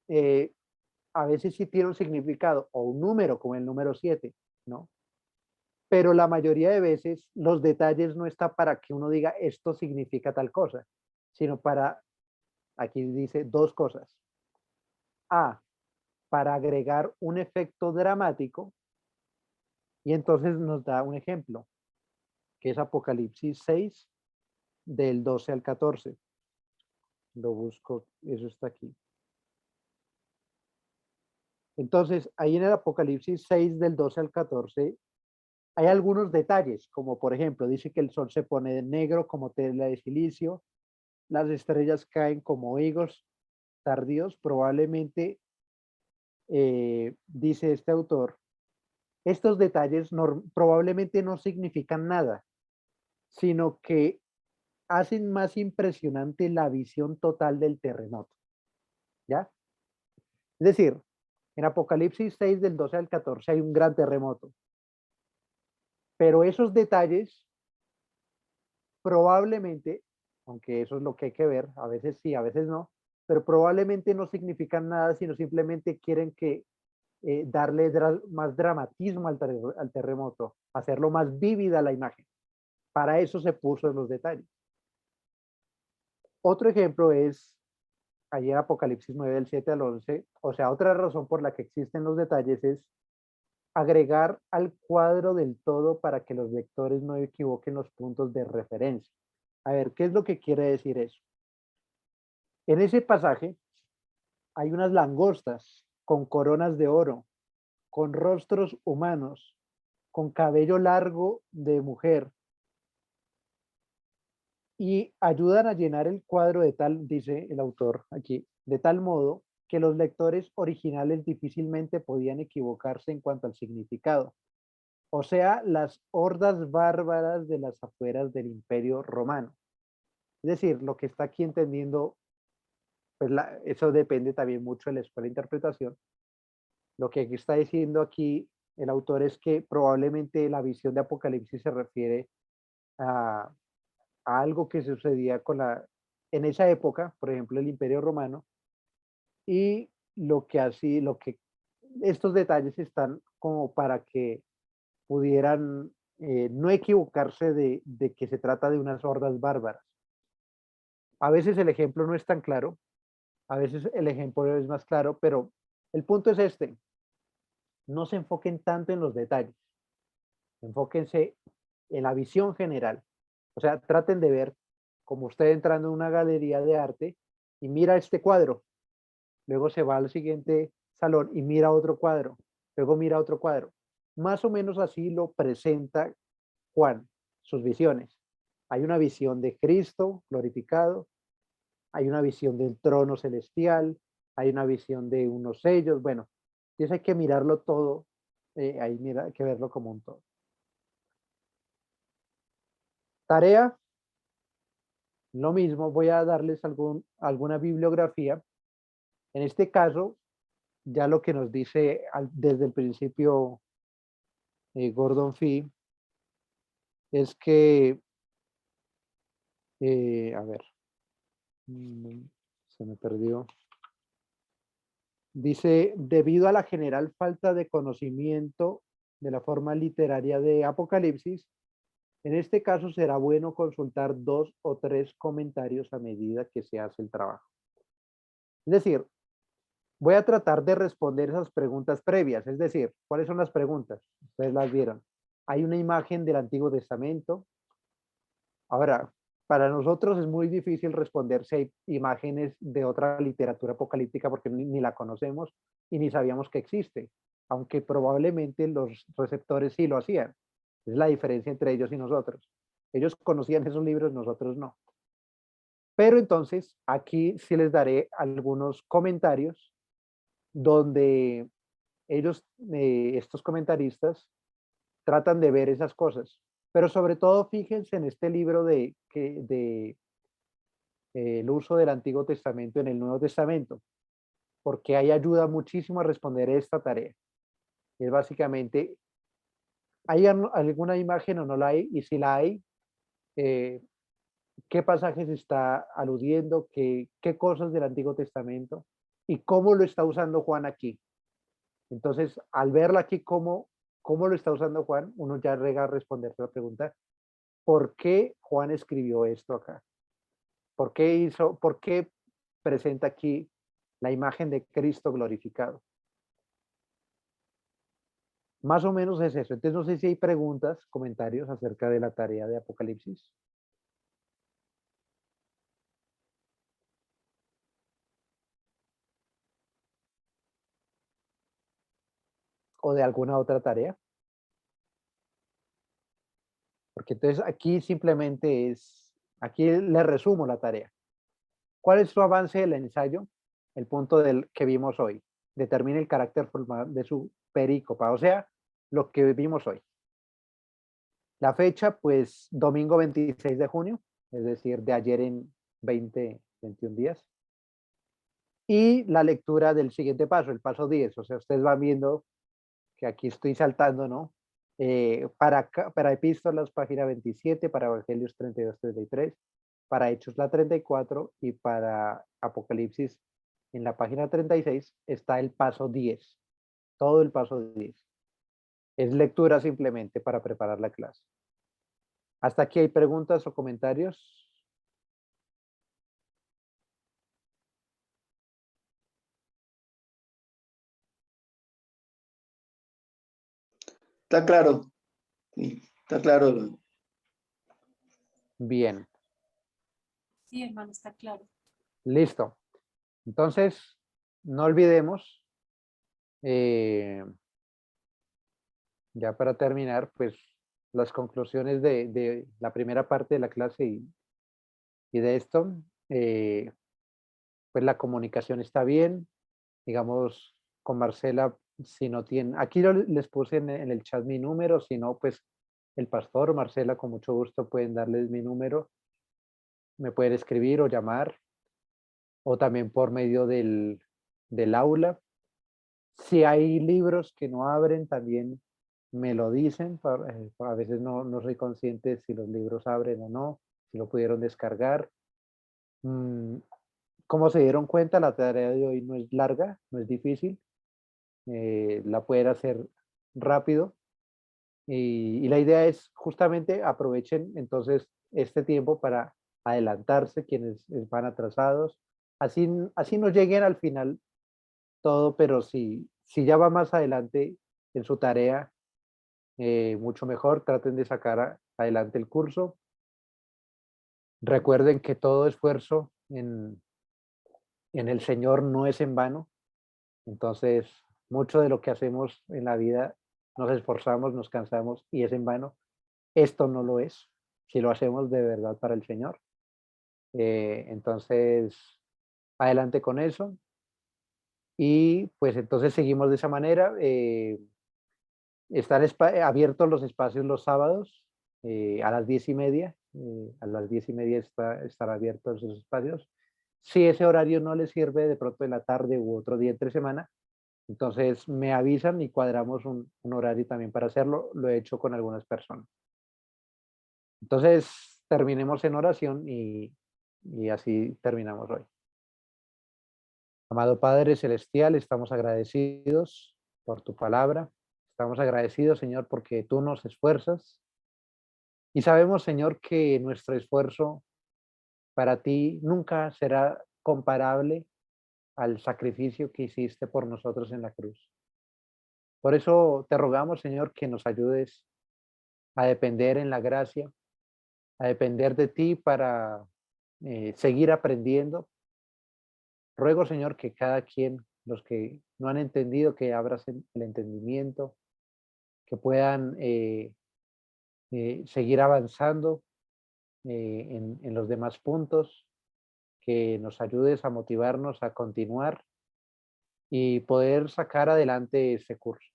Speaker 1: eh, a veces sí tiene un significado o un número, como el número 7, ¿no? Pero la mayoría de veces los detalles no está para que uno diga esto significa tal cosa, sino para, aquí dice dos cosas. A, para agregar un efecto dramático, y entonces nos da un ejemplo, que es Apocalipsis 6, del 12 al 14. Lo busco, eso está aquí. Entonces, ahí en el Apocalipsis 6, del 12 al 14, hay algunos detalles, como por ejemplo, dice que el sol se pone de negro como tela de silicio, las estrellas caen como higos tardíos, probablemente, dice este autor, estos detalles probablemente no significan nada, sino que hacen más impresionante la visión total del terremoto, ¿ya? Es decir, en Apocalipsis 6 del 12 al 14 hay un gran terremoto, pero esos detalles probablemente, aunque eso es lo que hay que ver, a veces sí, a veces no, pero probablemente no significan nada, sino simplemente quieren que darle más dramatismo al terremoto, hacerlo más vívida la imagen. Para eso se puso en los detalles. Otro ejemplo es allí en Apocalipsis 9 del 7 al 11, o sea, otra razón por la que existen los detalles es agregar al cuadro del todo para que los lectores no equivoquen los puntos de referencia. A ver, ¿qué es lo que quiere decir eso? En ese pasaje hay unas langostas con coronas de oro, con rostros humanos, con cabello largo de mujer, y ayudan a llenar el cuadro de tal, dice el autor aquí, de tal modo que los lectores originales difícilmente podían equivocarse en cuanto al significado. O sea, las hordas bárbaras de las afueras del Imperio Romano. Es decir, lo que está aquí entendiendo, pues eso depende también mucho de la escuela de interpretación. Lo que está diciendo aquí el autor es que probablemente la visión de Apocalipsis se refiere a, a algo que sucedía en esa época, por ejemplo, el Imperio Romano, y lo que estos detalles están como para que pudieran no equivocarse de que se trata de unas hordas bárbaras. A veces el ejemplo no es tan claro, a veces el ejemplo es más claro, pero el punto es este, no se enfoquen tanto en los detalles, enfóquense en la visión general. O sea, traten de ver como usted entrando en una galería de arte y mira este cuadro, luego se va al siguiente salón y mira otro cuadro, luego mira otro cuadro. Más o menos así lo presenta Juan, sus visiones. Hay una visión de Cristo glorificado, hay una visión del trono celestial, hay una visión de unos sellos, bueno, y eso hay que mirarlo todo, hay que verlo como un todo. Tarea, lo mismo, voy a darles alguna bibliografía. En este caso, ya lo que nos dice desde el principio Gordon Fee es que, a ver, se me perdió. Dice, debido a la general falta de conocimiento de la forma literaria de Apocalipsis, en este caso será bueno consultar 2 o 3 comentarios a medida que se hace el trabajo. Es decir, voy a tratar de responder esas preguntas previas, es decir, ¿cuáles son las preguntas? Ustedes las vieron. Hay una imagen del Antiguo Testamento. Ahora, para nosotros es muy difícil responder si hay imágenes de otra literatura apocalíptica porque ni la conocemos y ni sabíamos que existe, aunque probablemente los receptores sí lo hacían. Es la diferencia entre ellos y nosotros. Ellos conocían esos libros, nosotros no. Pero entonces aquí sí les daré algunos comentarios donde ellos, estos comentaristas, tratan de ver esas cosas. Pero sobre todo fíjense en este libro de el uso del Antiguo Testamento en el Nuevo Testamento, porque ahí ayuda muchísimo a responder esta tarea. Es básicamente, ¿hay alguna imagen o no la hay? Y si la hay, eh, ¿qué pasajes está aludiendo? ¿Qué cosas del Antiguo Testamento? ¿Y cómo lo está usando Juan aquí? Entonces, al verla aquí, cómo lo está usando Juan, uno ya llega a responder la pregunta, ¿por qué Juan escribió esto acá? Por qué presenta aquí la imagen de Cristo glorificado? Más o menos es eso. Entonces, no sé si hay preguntas, comentarios acerca de la tarea de Apocalipsis o de alguna otra tarea, porque entonces aquí simplemente aquí le resumo la tarea. ¿Cuál es su avance del ensayo? El punto que vimos hoy. Determine el carácter formal de su perícopa, o sea, lo que vimos hoy. La fecha, pues, domingo 26 de junio, es decir, de ayer en 20, 21 días. Y la lectura del siguiente paso, el paso 10. O sea, ustedes van viendo que aquí estoy saltando, ¿no? Para epístolas, página 27, para Evangelios 32, 33, para Hechos la 34 y para Apocalipsis en la página 36 está el paso 10, todo el paso 10. Es lectura simplemente para preparar la clase. ¿Hasta aquí hay preguntas o comentarios?
Speaker 2: Está claro. Sí, está claro.
Speaker 1: Bien,
Speaker 3: Sí, hermano, está claro.
Speaker 1: listo. Entonces, no olvidemos, ya para terminar, pues las conclusiones de la primera parte de la clase y de esto, pues la comunicación está bien, digamos, con Marcela, si no tiene, aquí les puse en el chat mi número, si no, pues el pastor, Marcela, con mucho gusto pueden darles mi número, me pueden escribir o llamar, o también por medio del aula. Si hay libros que no abren, también me lo dicen, a veces no soy consciente si los libros abren o no, si lo pudieron descargar. Mm, Como se dieron cuenta, la tarea de hoy no es larga, no es difícil, la pueden hacer rápido y la idea es justamente aprovechen entonces este tiempo para adelantarse quienes van atrasados, así no lleguen al final todo, pero si ya va más adelante en su tarea, mucho mejor, traten de sacar adelante el curso. Recuerden que todo esfuerzo en el Señor no es en vano. Entonces, mucho de lo que hacemos en la vida, nos esforzamos, nos cansamos y es en vano. Esto no lo es, si lo hacemos de verdad para el Señor. Entonces, adelante con eso. Y pues entonces seguimos de esa manera. Están abiertos los espacios los sábados a las 10:30. A las 10:30 están abiertos esos espacios. Si ese horario no les sirve, de pronto en la tarde u otro día entre semana, entonces me avisan y cuadramos un horario también para hacerlo. Lo he hecho con algunas personas. Entonces terminemos en oración y así terminamos hoy. Amado Padre Celestial, estamos agradecidos por tu palabra. Estamos agradecidos, Señor, porque tú nos esfuerzas. Y sabemos, Señor, que nuestro esfuerzo para ti nunca será comparable al sacrificio que hiciste por nosotros en la cruz. Por eso te rogamos, Señor, que nos ayudes a depender en la gracia, a depender de ti para seguir aprendiendo. Ruego, Señor, que cada quien, los que no han entendido, que abras el entendimiento, que puedan seguir avanzando en los demás puntos, que nos ayudes a motivarnos a continuar y poder sacar adelante este curso.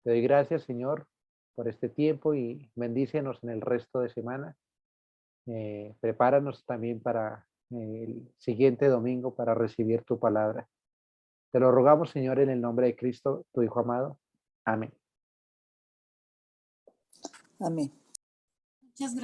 Speaker 1: Te doy gracias, Señor, por este tiempo y bendícenos en el resto de semana. Prepáranos también para el siguiente domingo para recibir tu palabra. Te lo rogamos, Señor, en el nombre de Cristo, tu Hijo amado. Amén.
Speaker 4: Amén.
Speaker 3: Muchas gracias.